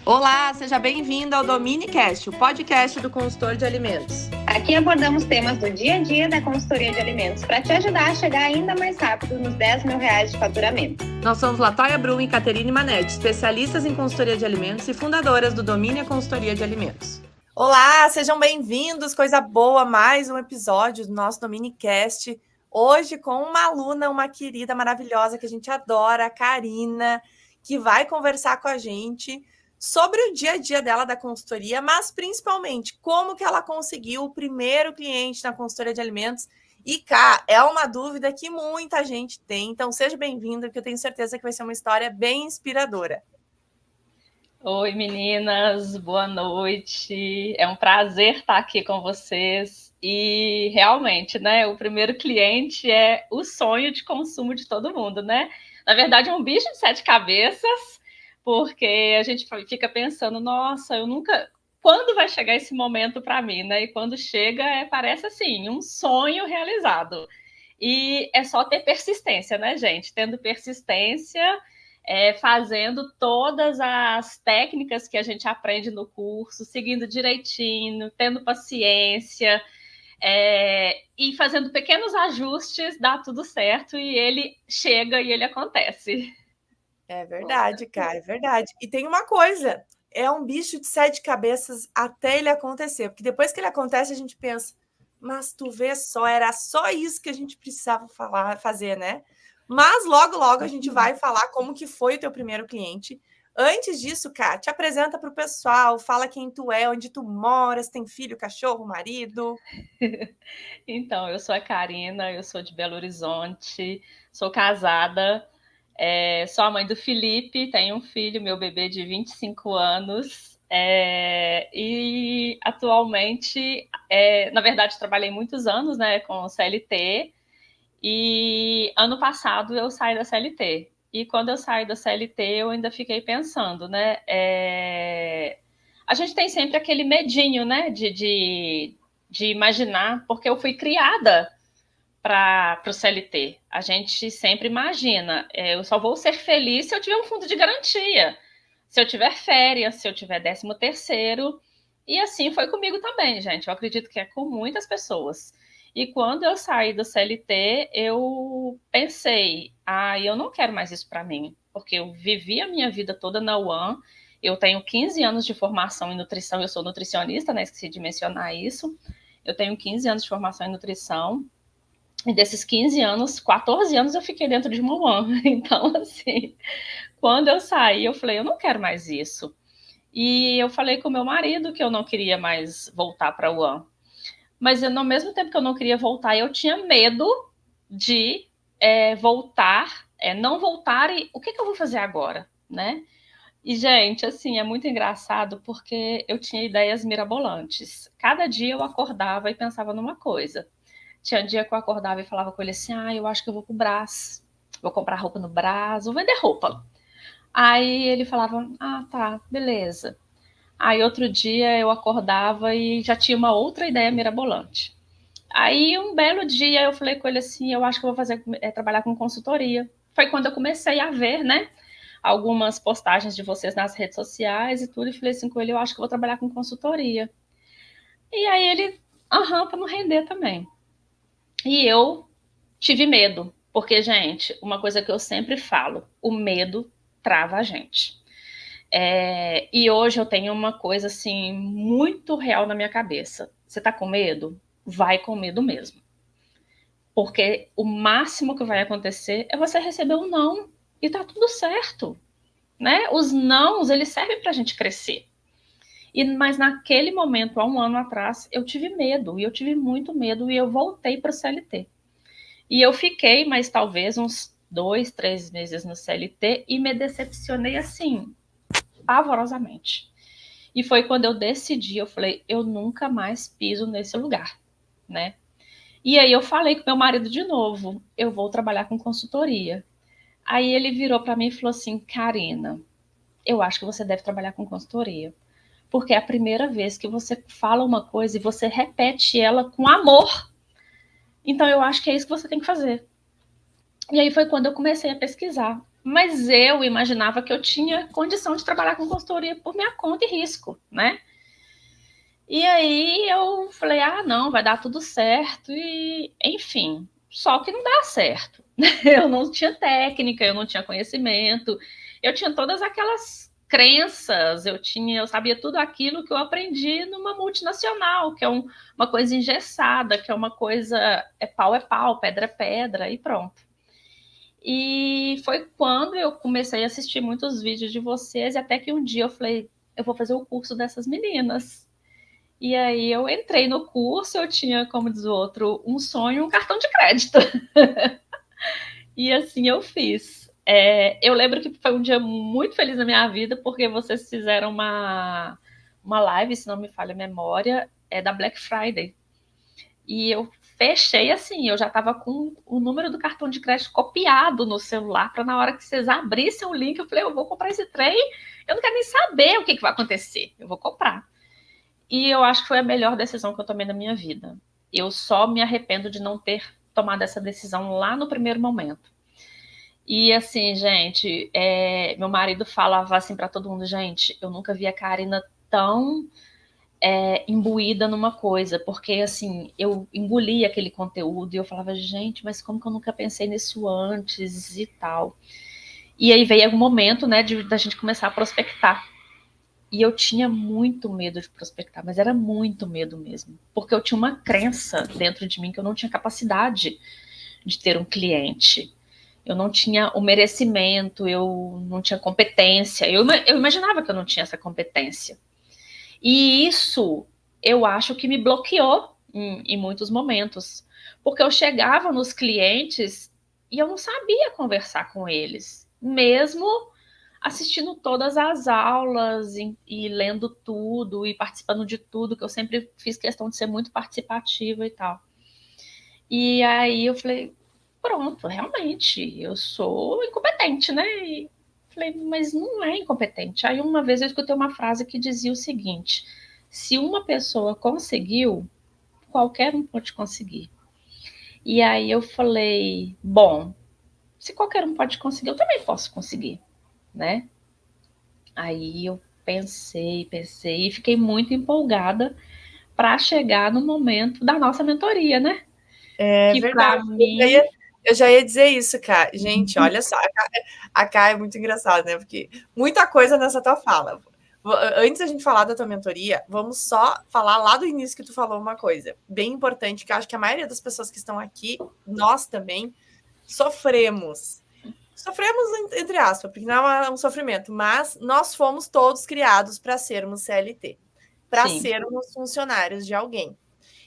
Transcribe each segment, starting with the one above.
Olá, seja bem-vindo ao DominiCast, o podcast do consultor de alimentos. Aqui abordamos temas do dia a dia da consultoria de alimentos para te ajudar a chegar ainda mais rápido nos R$10 mil de faturamento. Nós somos Latoya Brum e Caterine Manetti, especialistas em consultoria de alimentos e fundadoras do Domínia Consultoria de Alimentos. Olá, sejam bem-vindos, coisa boa, mais um episódio do nosso DominiCast. Hoje com uma aluna, uma querida maravilhosa que a gente adora, a Karina, que vai conversar com a gente sobre o dia a dia dela da consultoria, mas principalmente como que ela conseguiu o primeiro cliente na consultoria de alimentos. E cá, é uma dúvida que muita gente tem, então seja bem-vindo, que eu tenho certeza que vai ser uma história bem inspiradora. Oi, meninas, boa noite. É um prazer estar aqui com vocês. E realmente, né, o primeiro cliente é o sonho de consumo de todo mundo, né? Na verdade, é um bicho de 7 cabeças, porque a gente fica pensando, nossa, eu nunca... Quando vai chegar esse momento para mim, né? E quando chega, parece assim, um sonho realizado. E é só ter persistência, né, gente? Tendo persistência... fazendo todas as técnicas que a gente aprende no curso, seguindo direitinho, tendo paciência, e fazendo pequenos ajustes, dá tudo certo e ele chega e ele acontece. É verdade, cara, é verdade. E tem uma coisa, é um bicho de 7 cabeças até ele acontecer, porque depois que ele acontece a gente pensa, mas tu vê só, era só isso que a gente precisava fazer, né? Mas logo a gente vai falar como que foi o teu primeiro cliente. Antes disso, Ká, te apresenta para o pessoal, fala quem tu é, onde tu moras, tem filho, cachorro, marido. Então, eu sou a Karina, eu sou de Belo Horizonte, sou casada, sou a mãe do Felipe, tenho um filho, meu bebê de 25 anos, e atualmente, na verdade, trabalhei muitos anos, né, com CLT, e ano passado eu saí da CLT. E quando eu saí da CLT, eu ainda fiquei pensando, né? A gente tem sempre aquele medinho, né? De imaginar, porque eu fui criada para o CLT. A gente sempre imagina, eu só vou ser feliz se eu tiver um fundo de garantia, se eu tiver férias, se eu tiver 13º. E assim foi comigo também, gente. Eu acredito que é com muitas pessoas. E quando eu saí do CLT, eu pensei, eu não quero mais isso para mim, porque eu vivi a minha vida toda na UAM, eu tenho 15 anos de formação em nutrição, eu sou nutricionista, né? Esqueci de mencionar isso. Eu tenho 15 anos de formação em nutrição, e desses 15 anos, 14 anos eu fiquei dentro de uma UAM. Então, assim, quando eu saí, eu falei, eu não quero mais isso. E eu falei com o meu marido que eu não queria mais voltar para a UAM. Mas ao mesmo tempo que eu não queria voltar, eu tinha medo de voltar, não voltar e o que eu vou fazer agora, né? E, gente, assim, é muito engraçado porque eu tinha ideias mirabolantes. Cada dia eu acordava e pensava numa coisa. Tinha um dia que eu acordava e falava com ele assim, eu acho que eu vou pro Brás, vou comprar roupa no Brás, vou vender roupa. Aí ele falava, tá, beleza. Aí outro dia eu acordava e já tinha uma outra ideia mirabolante. Aí um belo dia eu falei com ele assim, eu acho que eu vou trabalhar com consultoria. Foi quando eu comecei a ver, né, algumas postagens de vocês nas redes sociais e tudo, e falei assim com ele, eu acho que eu vou trabalhar com consultoria. E aí ele, para não render também. E eu tive medo, porque, gente, uma coisa que eu sempre falo, o medo trava a gente. E hoje eu tenho uma coisa assim muito real na minha cabeça. Você tá com medo? Vai com medo mesmo. Porque o máximo que vai acontecer é você receber um não e tá tudo certo, né? Os nãos, eles servem pra gente crescer. Mas naquele momento, há um ano atrás, eu tive medo, e eu tive muito medo, e eu voltei para o CLT. E eu fiquei, mas talvez uns 2, 3 meses no CLT e me decepcionei assim, pavorosamente. E foi quando eu decidi, eu falei, eu nunca mais piso nesse lugar, né? E aí eu falei com meu marido de novo, eu vou trabalhar com consultoria. Aí ele virou para mim e falou assim, Karina, eu acho que você deve trabalhar com consultoria, porque é a primeira vez que você fala uma coisa e você repete ela com amor. Então eu acho que é isso que você tem que fazer. E aí foi quando eu comecei a pesquisar. mas eu imaginava que eu tinha condição de trabalhar com consultoria por minha conta e risco, né? E aí eu falei, não, vai dar tudo certo, e enfim, só que não dá certo. Eu não tinha técnica, eu não tinha conhecimento, eu tinha todas aquelas crenças, eu sabia tudo aquilo que eu aprendi numa multinacional, que é uma coisa engessada, que é uma coisa, é pau, pedra é pedra, e pronto. E foi quando eu comecei a assistir muitos vídeos de vocês, e até que um dia eu falei, eu vou fazer o curso dessas meninas. E aí eu entrei no curso, eu tinha, como diz o outro, um sonho, um cartão de crédito. E assim eu fiz. Eu lembro que foi um dia muito feliz na minha vida, porque vocês fizeram uma live, se não me falha a memória, da Black Friday. E eu fechei assim, eu já estava com o número do cartão de crédito copiado no celular, para na hora que vocês abrissem o link, eu falei, eu vou comprar esse trem, eu não quero nem saber o que vai acontecer, eu vou comprar. E eu acho que foi a melhor decisão que eu tomei na minha vida. Eu só me arrependo de não ter tomado essa decisão lá no primeiro momento. E assim, gente, meu marido falava assim para todo mundo, gente, eu nunca vi a Karina tão imbuída numa coisa, porque assim, eu engolia aquele conteúdo e eu falava, gente, mas como que eu nunca pensei nisso antes e tal. E aí veio algum momento, né, da gente começar a prospectar. E eu tinha muito medo de prospectar, mas era muito medo mesmo. Porque eu tinha uma crença dentro de mim que eu não tinha capacidade de ter um cliente. Eu não tinha o merecimento, eu não tinha competência. Eu imaginava que eu não tinha essa competência. E isso, eu acho que me bloqueou em muitos momentos. Porque eu chegava nos clientes e eu não sabia conversar com eles. Mesmo assistindo todas as aulas e lendo tudo e participando de tudo, que eu sempre fiz questão de ser muito participativa e tal. E aí eu falei, pronto, realmente, eu sou incompetente, né? E falei, mas não é incompetente. Aí uma vez eu escutei uma frase que dizia o seguinte, se uma pessoa conseguiu, qualquer um pode conseguir. E aí eu falei, bom, se qualquer um pode conseguir, eu também posso conseguir, né? Aí eu pensei e fiquei muito empolgada para chegar no momento da nossa mentoria, né? É que verdade. para mim... Eu já ia dizer isso, Ká. Gente, olha só, a Ká é muito engraçada, né? Porque muita coisa nessa tua fala. Antes da gente falar da tua mentoria, vamos só falar lá do início que tu falou uma coisa bem importante, que eu acho que a maioria das pessoas que estão aqui, nós também, sofremos. Sofremos, entre aspas, porque não é um sofrimento, mas nós fomos todos criados para sermos CLT, para sermos funcionários de alguém.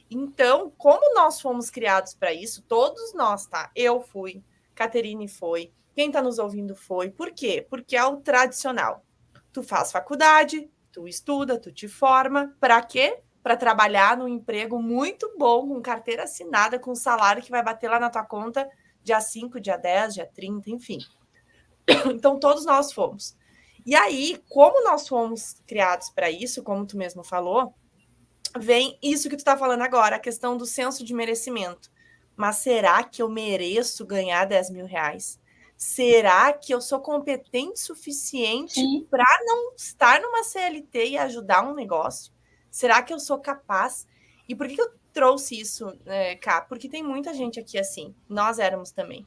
Então, como nós fomos criados para isso, todos nós, tá? Eu fui, Caterine foi, quem está nos ouvindo foi. Por quê? Porque é o tradicional. Tu faz faculdade, tu estuda, tu te forma. Para quê? Para trabalhar num emprego muito bom, com carteira assinada, com salário que vai bater lá na tua conta dia 5, dia 10, dia 30, enfim. Então, todos nós fomos. E aí, como nós fomos criados para isso, como tu mesmo falou, vem isso que tu está falando agora, a questão do senso de merecimento. Mas será que eu mereço ganhar 10 mil reais? Será que eu sou competente o suficiente para não estar numa CLT e ajudar um negócio? Será que eu sou capaz? E por que eu trouxe isso, Cá? Porque tem muita gente aqui assim, nós éramos também,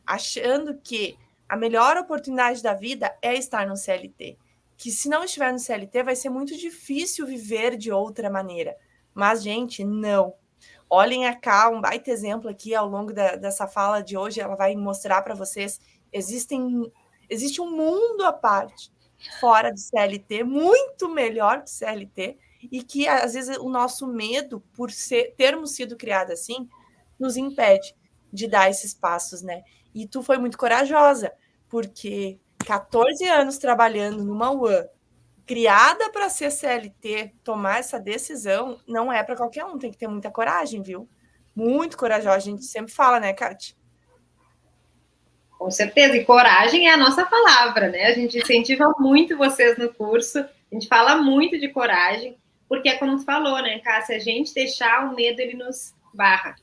achando que a melhor oportunidade da vida é estar no CLT. Que se não estiver no CLT, vai ser muito difícil viver de outra maneira. Mas, gente, não. Olhem a Cá, um baita exemplo aqui ao longo dessa fala de hoje, ela vai mostrar para vocês, existe um mundo à parte, fora do CLT, muito melhor que o CLT, e que, às vezes, o nosso medo, por termos sido criados assim, nos impede de dar esses passos, né? E tu foi muito corajosa, porque 14 anos trabalhando numa UAN, criada para ser CLT, tomar essa decisão, não é para qualquer um, tem que ter muita coragem, viu? Muito corajosa, a gente sempre fala, né, Kátia? Com certeza, e coragem é a nossa palavra, né? A gente incentiva muito vocês no curso, a gente fala muito de coragem, porque é como tu falou, né, Cássia? Se a gente deixar o medo, ele nos barra.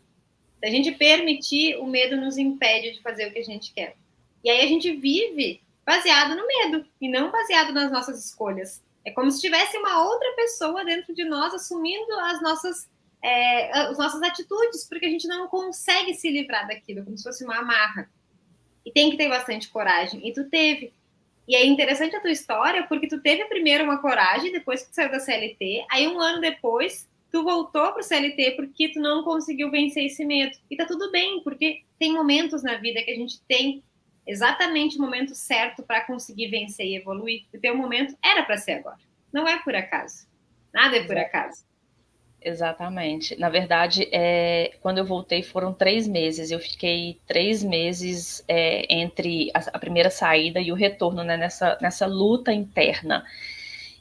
Se a gente permitir, o medo nos impede de fazer o que a gente quer. E aí a gente vive baseado no medo e não baseado nas nossas escolhas. É como se tivesse uma outra pessoa dentro de nós assumindo as nossas atitudes, porque a gente não consegue se livrar daquilo, como se fosse uma amarra. E tem que ter bastante coragem. E tu teve. E é interessante a tua história, porque tu teve primeiro uma coragem, depois que tu saiu da CLT, aí um ano depois, tu voltou para o CLT porque tu não conseguiu vencer esse medo. E tá tudo bem, porque tem momentos na vida que a gente tem exatamente o momento certo para conseguir vencer e evoluir. O teu momento era para ser agora. Não é por acaso. Nada é por acaso. Exatamente. Na verdade, quando eu voltei foram 3 meses. Eu fiquei 3 meses entre a primeira saída e o retorno, né, nessa luta interna.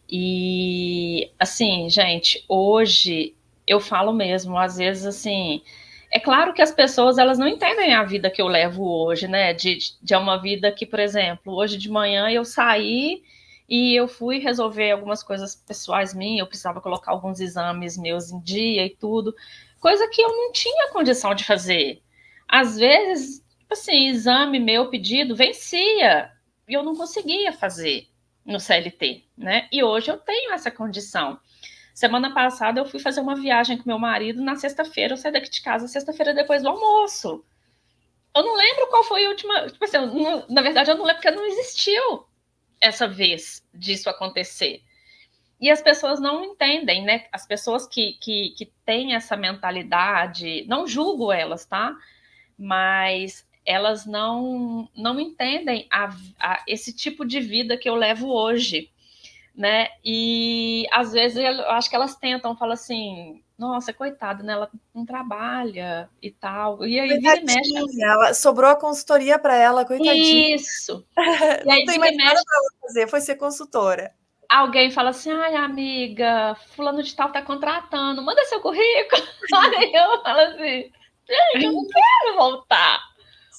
E, assim, gente, hoje eu falo mesmo, às vezes, assim, é claro que as pessoas, elas não entendem a vida que eu levo hoje, né, de uma vida que, por exemplo, hoje de manhã eu saí e eu fui resolver algumas coisas pessoais minhas, eu precisava colocar alguns exames meus em dia e tudo, coisa que eu não tinha condição de fazer. Às vezes, tipo assim, exame meu pedido vencia e eu não conseguia fazer no CLT, né? E hoje eu tenho essa condição. Semana passada eu fui fazer uma viagem com meu marido na sexta-feira, eu saí daqui de casa sexta-feira depois do almoço. Eu não lembro qual foi a última, tipo assim, na verdade eu não lembro porque não existiu essa vez disso acontecer. E as pessoas não entendem, né? As pessoas que têm essa mentalidade, não julgo elas, tá? Mas elas não entendem esse tipo de vida que eu levo hoje, né? E às vezes eu acho que elas tentam, falam assim, nossa, coitada, né? Ela não trabalha e tal. E aí vira e mexe. Ela sobrou a consultoria para ela, coitadinha. Isso. E aí, não tem mais nada para ela fazer, foi ser consultora. Alguém fala assim, ai, amiga, fulano de tal tá contratando, manda seu currículo. Aí eu falo assim, gente, eu não quero voltar.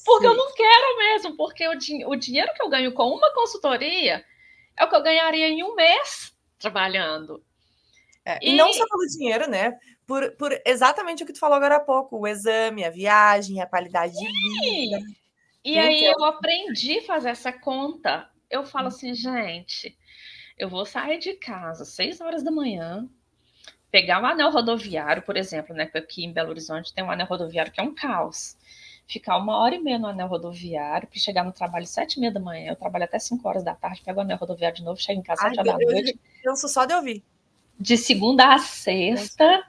Porque eu não quero mesmo, porque o dinheiro que eu ganho com uma consultoria é o que eu ganharia em um mês trabalhando. E não só pelo dinheiro, né? Por exatamente o que tu falou agora há pouco, o exame, a viagem, a qualidade de vida. E aí eu aprendi a fazer essa conta. Eu falo assim, gente, eu vou sair de casa às 6 horas da manhã, pegar um anel rodoviário, por exemplo, né? Porque aqui em Belo Horizonte tem um anel rodoviário que é um caos. Ficar 1h30 no anel rodoviário, para chegar no trabalho às 7h30 da manhã. Eu trabalho até 5 horas da tarde, pego o anel rodoviário de novo, chego em casa às 7 horas da noite. Eu canso só de ouvir. De segunda a sexta,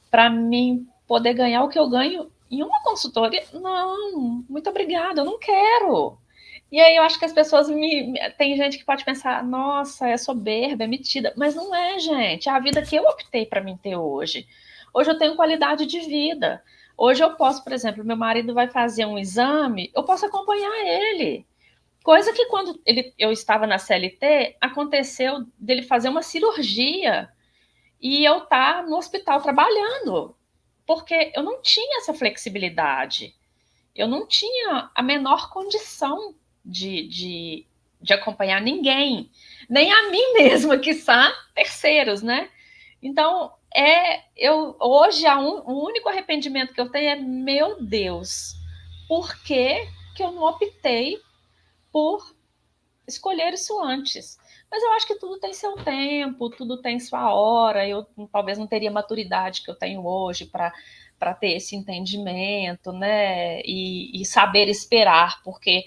para mim poder ganhar o que eu ganho em uma consultoria. Não, muito obrigada, eu não quero. E aí eu acho que as pessoas tem gente que pode pensar, nossa, é soberba, é metida. Mas não é, gente. É a vida que eu optei para mim ter hoje. Hoje eu tenho qualidade de vida. Hoje eu posso, por exemplo, meu marido vai fazer um exame, eu posso acompanhar ele. Coisa que quando eu estava na CLT, aconteceu dele fazer uma cirurgia e eu estar no hospital trabalhando. Porque eu não tinha essa flexibilidade. Eu não tinha a menor condição de acompanhar ninguém, nem a mim mesma, que são terceiros, né? Então, hoje o único arrependimento que eu tenho é, meu Deus, por que eu não optei por escolher isso antes? Mas eu acho que tudo tem seu tempo, tudo tem sua hora. Eu talvez não teria a maturidade que eu tenho hoje para ter esse entendimento, né? E saber esperar, porque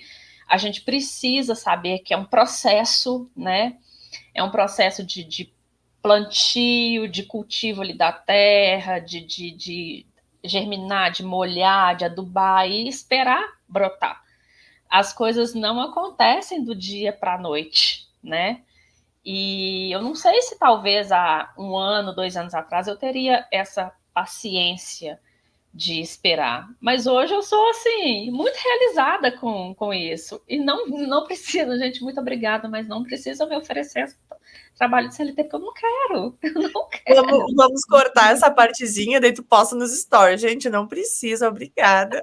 a gente precisa saber que é um processo, né? É um processo de plantio, de cultivo ali da terra, de germinar, de molhar, de adubar e esperar brotar. As coisas não acontecem do dia para a noite, né? E eu não sei se talvez há 1 ano, 2 anos atrás eu teria essa paciência de esperar. Mas hoje eu sou, assim, muito realizada com isso. E não precisa, gente, muito obrigada, mas não precisa me oferecer trabalho de CLT, porque eu não quero. Eu não quero. Vamos cortar essa partezinha, daí tu posta nos stories. Gente, não precisa, obrigada.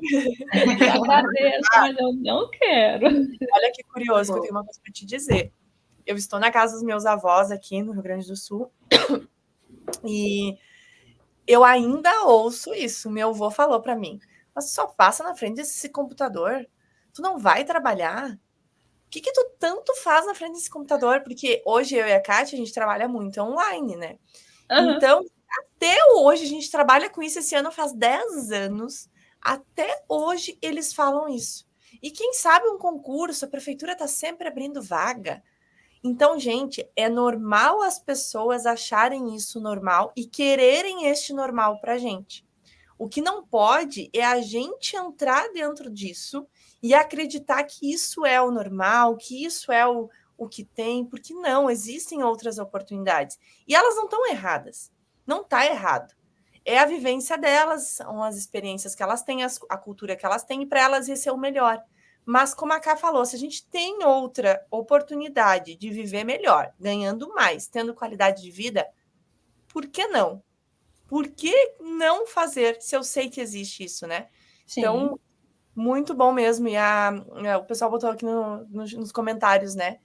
Eu agradeço, mas eu não quero. Olha que curioso, que eu tenho uma coisa para te dizer. Eu estou na casa dos meus avós aqui no Rio Grande do Sul e eu ainda ouço isso. Meu avô falou para mim, mas só passa na frente desse computador, tu não vai trabalhar? que tu tanto faz na frente desse computador? Porque hoje eu e a Kátia, a gente trabalha muito online, né? Uhum. Então, até hoje, a gente trabalha com isso. Esse ano faz 10 anos. Até hoje, eles falam isso. E quem sabe um concurso, a prefeitura está sempre abrindo vaga. Então, gente, é normal as pessoas acharem isso normal e quererem este normal para a gente. O que não pode é a gente entrar dentro disso e acreditar que isso é o normal, que isso é o que tem, porque não, existem outras oportunidades. E elas não estão erradas. Não está errado. É a vivência delas, são as experiências que elas têm, a cultura que elas têm, e para elas esse é o melhor. Mas, como a Ká falou, se a gente tem outra oportunidade de viver melhor, ganhando mais, tendo qualidade de vida, por que não? Por que não fazer se eu sei que existe isso, né? Sim. Então, muito bom mesmo. E o pessoal botou aqui nos comentários, né?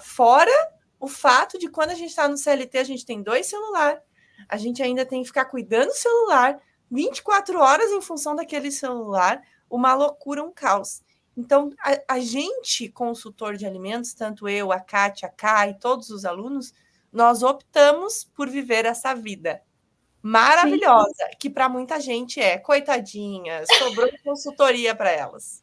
Fora o fato de quando a gente está no CLT, a gente tem 2 celulares, a gente ainda tem que ficar cuidando do celular 24 horas em função daquele celular, uma loucura, um caos. Então, a gente, consultor de alimentos, tanto eu, a Kátia, a Ká e todos os alunos, nós optamos por viver essa vida maravilhosa, sim, que para muita gente é, coitadinha, sobrou consultoria para elas.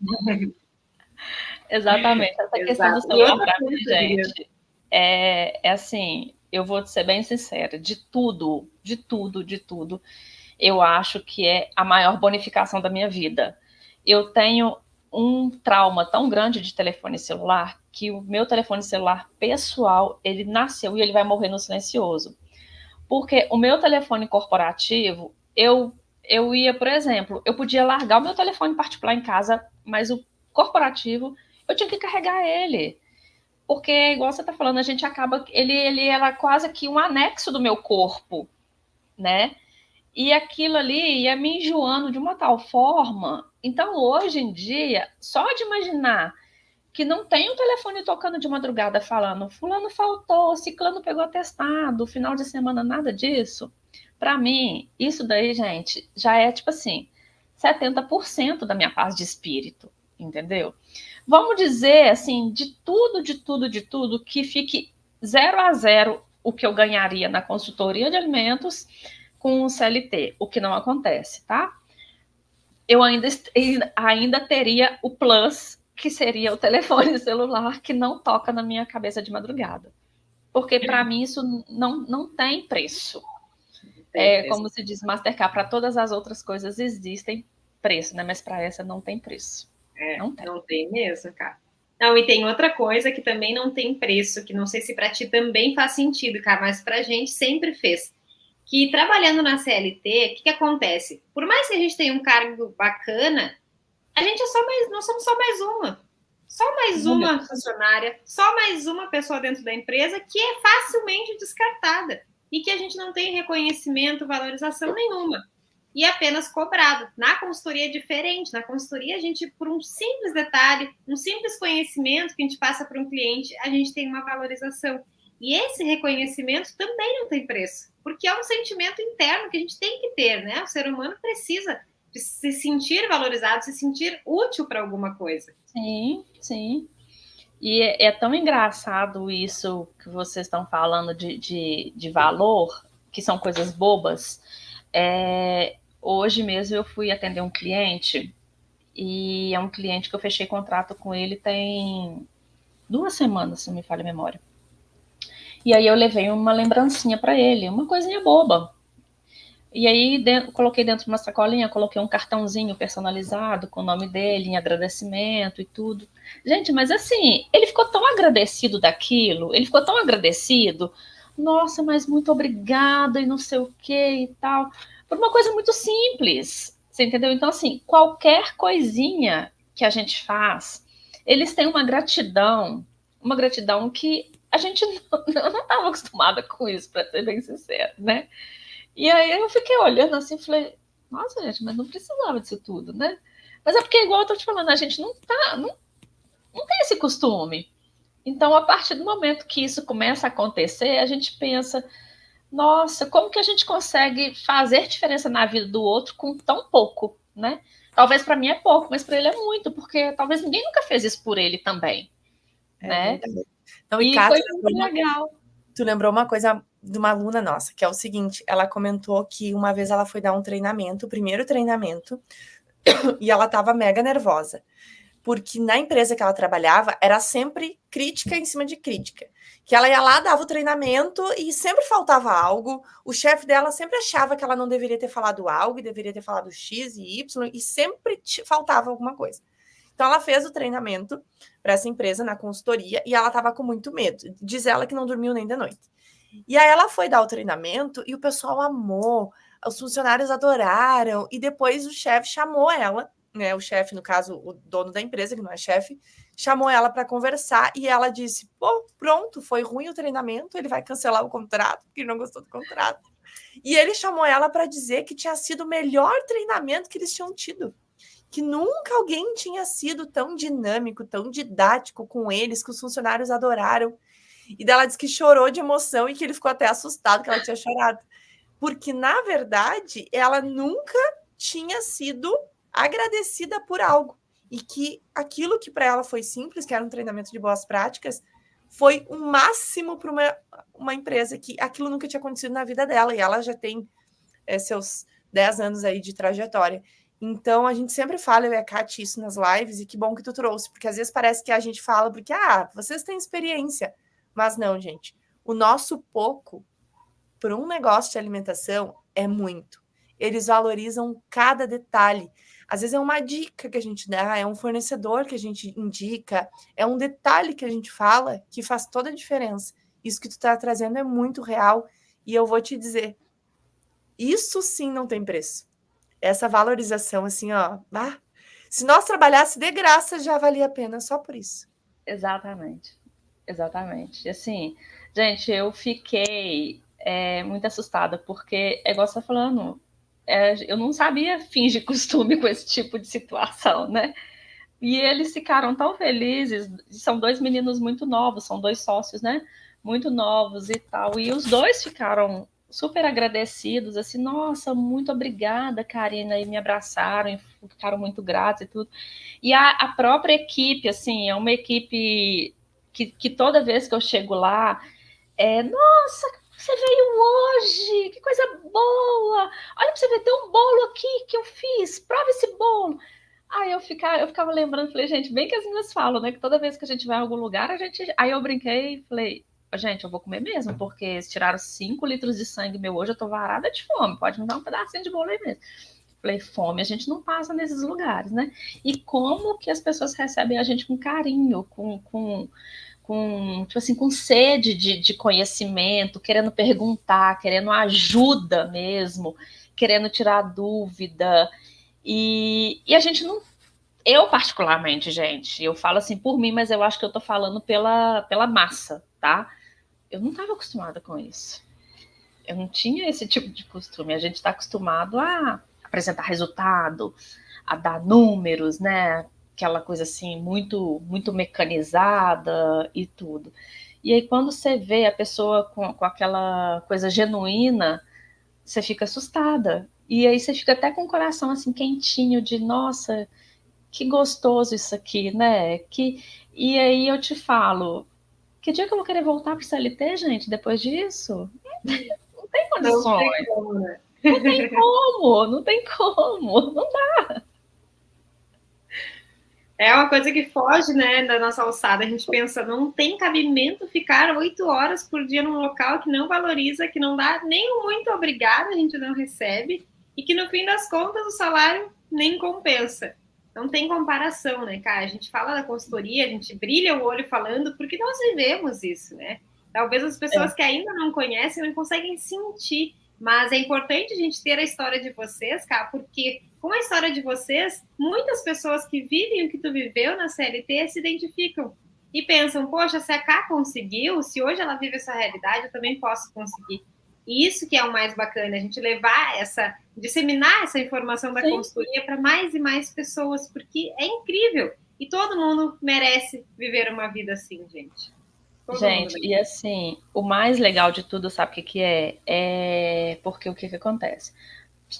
Exatamente, essa questão do celular para mim, gente, é assim, eu vou ser bem sincera, de tudo, eu acho que é a maior bonificação da minha vida. Eu tenho um trauma tão grande de telefone celular que o meu telefone celular pessoal, ele nasceu e ele vai morrer no silencioso. Porque o meu telefone corporativo, eu ia, por exemplo, eu podia largar o meu telefone particular em casa, mas o corporativo, eu tinha que carregar ele. Porque, igual você está falando, a gente acaba... Ele era quase que um anexo do meu corpo, né? E aquilo ali ia me enjoando de uma tal forma. Então, hoje em dia, só de imaginar que não tem um telefone tocando de madrugada falando fulano faltou, ciclano pegou atestado, final de semana, nada disso. Para mim, isso daí, gente, já é tipo assim, 70% da minha paz de espírito, entendeu? Vamos dizer, assim, de tudo, que fique 0-0 o que eu ganharia na consultoria de alimentos com o CLT, o que não acontece, tá? Eu ainda teria o plus, que seria o telefone celular que não toca na minha cabeça de madrugada. Porque, para mim, isso não tem preço. Como se diz, Mastercard, para todas as outras coisas existem preço, né? Mas para essa não tem preço. Não tem mesmo, cara. Não, e tem outra coisa que também não tem preço, que não sei se para ti também faz sentido, cara, mas para a gente sempre fez. Que trabalhando na CLT, o que acontece? Por mais que a gente tenha um cargo bacana, a gente nós somos só mais uma funcionária, só mais uma pessoa dentro da empresa que é facilmente descartada e que a gente não tem reconhecimento, valorização nenhuma e apenas cobrado. Na consultoria é diferente. Na consultoria, a gente, por um simples detalhe, um simples conhecimento que a gente passa para um cliente, a gente tem uma valorização. E esse reconhecimento também não tem preço, porque é um sentimento interno que a gente tem que ter, né? O ser humano precisa de se sentir valorizado, se sentir útil para alguma coisa. Sim, sim. E é tão engraçado isso que vocês estão falando de valor, que são coisas bobas. Hoje mesmo eu fui atender um cliente, e é um cliente que eu fechei contrato com ele tem 2 semanas, se não me falha a memória. E aí eu levei uma lembrancinha para ele, uma coisinha boba. E aí coloquei dentro de uma sacolinha, coloquei um cartãozinho personalizado com o nome dele, em agradecimento e tudo. Gente, mas assim, ele ficou tão agradecido daquilo, ele ficou tão agradecido. Nossa, mas muito obrigada e não sei o que e tal. Por uma coisa muito simples, você entendeu? Então, assim, qualquer coisinha que a gente faz, eles têm uma gratidão que a gente não estava acostumada com isso, para ser bem sincero, né? E aí eu fiquei olhando assim e falei, nossa, gente, mas não precisava disso tudo, né? Mas é porque, igual eu tô te falando, a gente não tem esse costume. Então, a partir do momento que isso começa a acontecer, a gente pensa, nossa, como que a gente consegue fazer diferença na vida do outro com tão pouco, né? Talvez para mim é pouco, mas para ele é muito, porque talvez ninguém nunca fez isso por ele também, né? Então, e foi muito legal. Tu lembrou uma coisa de uma aluna nossa, que é o seguinte, ela comentou que uma vez ela foi dar um treinamento, o primeiro treinamento, e ela estava mega nervosa, porque na empresa que ela trabalhava, era sempre crítica em cima de crítica, que ela ia lá, dava o treinamento e sempre faltava algo, o chefe dela sempre achava que ela não deveria ter falado algo, e deveria ter falado X e Y, e sempre faltava alguma coisa. Então, ela fez o treinamento para essa empresa na consultoria e ela estava com muito medo. Diz ela que não dormiu nem de noite. E aí ela foi dar o treinamento e o pessoal amou, os funcionários adoraram, e depois o chefe chamou ela, né? O chefe, no caso, o dono da empresa, que não é chefe, chamou ela para conversar e ela disse: pô, pronto, foi ruim o treinamento, ele vai cancelar o contrato, porque ele não gostou do contrato. E ele chamou ela para dizer que tinha sido o melhor treinamento que eles tinham tido. Que nunca alguém tinha sido tão dinâmico, tão didático com eles, que os funcionários adoraram. E daí ela disse que chorou de emoção e que ele ficou até assustado que ela tinha chorado. Porque, na verdade, ela nunca tinha sido agradecida por algo. E que aquilo que para ela foi simples, que era um treinamento de boas práticas, foi o máximo para uma empresa, que aquilo nunca tinha acontecido na vida dela. E ela já tem seus 10 anos aí de trajetória. Então, a gente sempre fala, eu e a Kate, isso nas lives, e que bom que tu trouxe, porque às vezes parece que a gente fala porque, vocês têm experiência. Mas não, gente. O nosso pouco para um negócio de alimentação é muito. Eles valorizam cada detalhe. Às vezes é uma dica que a gente dá, é um fornecedor que a gente indica, é um detalhe que a gente fala que faz toda a diferença. Isso que tu está trazendo é muito real. E eu vou te dizer, isso sim não tem preço. Essa valorização, assim, ó. Se nós trabalhasse de graça, já valia a pena só por isso. Exatamente. Exatamente. Assim, gente, eu fiquei muito assustada, porque, é igual você tá falando, eu não sabia fim de costume com esse tipo de situação, né? E eles ficaram tão felizes. São dois meninos muito novos, são dois sócios, né? Muito novos e tal. E os dois ficaram super agradecidos, assim, nossa, muito obrigada, Karina, e me abraçaram, e ficaram muito gratos e tudo. E a própria equipe, assim, é uma equipe que toda vez que eu chego lá, nossa, você veio hoje, que coisa boa, olha pra você ver, tem um bolo aqui que eu fiz, prova esse bolo. Aí eu ficava lembrando, falei, gente, bem que as meninas falam, né, que toda vez que a gente vai a algum lugar, aí eu brinquei e falei, gente, eu vou comer mesmo, porque eles tiraram 5 litros de sangue meu hoje, eu tô varada de fome, pode me dar um pedacinho de bolo aí mesmo. Falei, fome a gente não passa nesses lugares, né? E como que as pessoas recebem a gente com carinho, com tipo assim, com sede de conhecimento, querendo perguntar, querendo ajuda mesmo, querendo tirar dúvida. E a gente não. Eu, particularmente, gente, eu falo assim por mim, mas eu acho que eu tô falando pela massa, tá? Eu não estava acostumada com isso. Eu não tinha esse tipo de costume. A gente está acostumado a apresentar resultado, a dar números, né? Aquela coisa assim, muito, muito mecanizada e tudo. E aí, quando você vê a pessoa com aquela coisa genuína, você fica assustada. E aí você fica até com o coração assim quentinho de, nossa, que gostoso isso aqui, né? E aí eu te falo, que dia que eu vou querer voltar para o CLT, gente, depois disso? Não tem condições. Não tem como, né? Não tem como, não tem como, não dá. É uma coisa que foge, né, da nossa alçada. A gente pensa, não tem cabimento ficar 8 horas por dia num local que não valoriza, que não dá nem um muito obrigado, a gente não recebe, e que no fim das contas o salário nem compensa. Não tem comparação, né, cara? A gente fala da consultoria, a gente brilha o olho falando, porque nós vivemos isso, né? Talvez as pessoas que ainda não conhecem não conseguem sentir, mas é importante a gente ter a história de vocês, cara, porque com a história de vocês, muitas pessoas que vivem o que tu viveu na CLT se identificam e pensam, poxa, se a Ká conseguiu, se hoje ela vive essa realidade, eu também posso conseguir. E isso que é o mais bacana, a gente levar disseminar essa informação da consultoria para mais e mais pessoas, porque é incrível. E todo mundo merece viver uma vida assim, gente. Gente, e assim, o mais legal de tudo, sabe o que é? É porque o que acontece?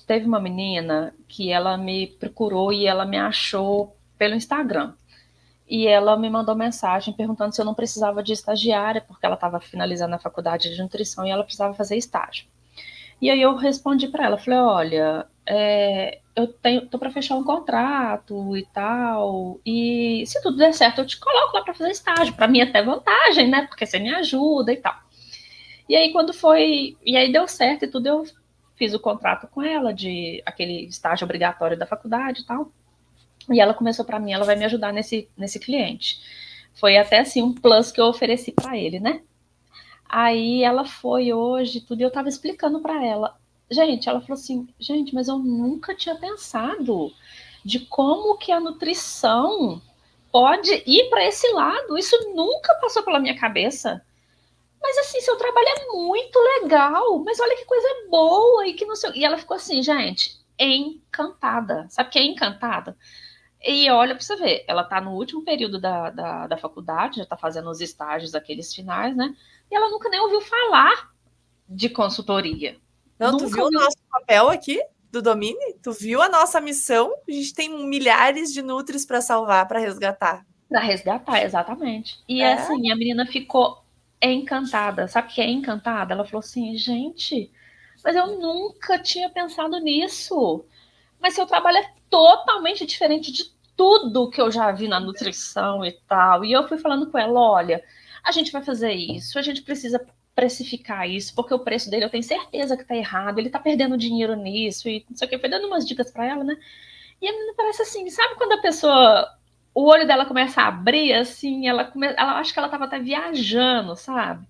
Teve uma menina que ela me procurou e ela me achou pelo Instagram. E ela me mandou mensagem perguntando se eu não precisava de estagiária, porque ela estava finalizando a faculdade de nutrição e ela precisava fazer estágio. E aí eu respondi para ela, falei, olha, eu tô para fechar um contrato e tal, e se tudo der certo eu te coloco lá para fazer estágio, para mim até vantagem, né, porque você me ajuda e tal. E aí e aí deu certo e tudo, eu fiz o contrato com ela de aquele estágio obrigatório da faculdade e tal. E ela começou para mim, ela vai me ajudar nesse cliente. Foi até assim um plus que eu ofereci para ele, né? Aí ela foi hoje, tudo, e eu tava explicando para ela. Gente, ela falou assim, gente, mas eu nunca tinha pensado de como que a nutrição pode ir para esse lado. Isso nunca passou pela minha cabeça. Mas assim, seu trabalho é muito legal, mas olha que coisa boa e que não sei. E ela ficou assim, gente, encantada. Sabe o que é encantada? E olha para você ver, ela está no último período da faculdade, já está fazendo os estágios, aqueles finais, né? E ela nunca nem ouviu falar de consultoria. Não, tu Nunca viu o ouviu nosso papel aqui do Domine? Tu viu a nossa missão? A gente tem milhares de nutris para salvar, para resgatar. para resgatar, exatamente. E É? assim, a menina ficou encantada. Sabe o que é encantada? Ela falou assim, gente, mas eu nunca tinha pensado nisso. Mas seu trabalho é totalmente diferente de tudo que eu já vi na nutrição e tal. E eu fui falando com ela, olha, a gente vai fazer isso, a gente precisa precificar isso, porque o preço dele eu tenho certeza que tá errado, ele tá perdendo dinheiro nisso, e não sei o que, foi dando umas dicas para ela, né? E a menina parece assim, sabe quando a pessoa, o olho dela começa a abrir, assim, ela acho que ela tava até viajando, sabe?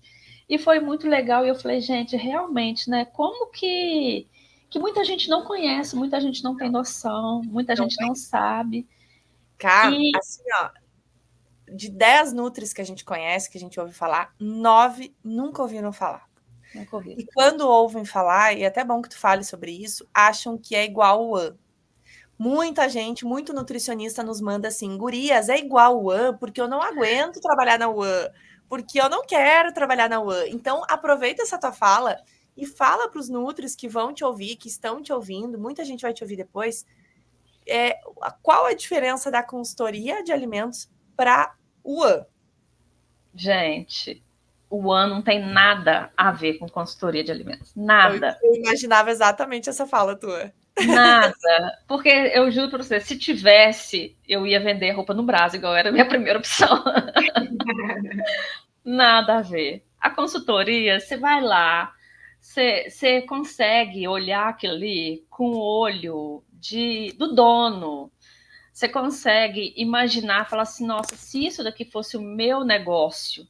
E foi muito legal, e eu falei, gente, realmente, né, como que muita gente não conhece, muita gente não tem noção, muita Não gente vai não sabe. ficar E assim, ó. De 10 nutris que a gente conhece, que a gente ouve falar, 9 nunca ouviram falar. nunca ouvi. E quando ouvem falar, e é até bom que tu fale sobre isso, acham que é igual o WAN. Muita gente, muito nutricionista nos manda assim, gurias, é igual o WAN, porque eu não aguento trabalhar na WAN, porque eu não quero trabalhar na WAN. Então, aproveita essa tua fala e fala para os nutris que vão te ouvir, que estão te ouvindo, muita gente vai te ouvir depois, qual a diferença da consultoria de alimentos para o WAN? Gente, o ano não tem nada a ver com consultoria de alimentos. Eu, Nada. eu imaginava exatamente essa fala tua. Nada. Porque eu juro pra você, se tivesse, eu ia vender roupa no Brás, igual era a minha primeira opção. Nada a ver. A consultoria, você vai lá, você consegue olhar aquilo ali com o olho do dono. Você consegue imaginar, falar assim, nossa, se isso daqui fosse o meu negócio,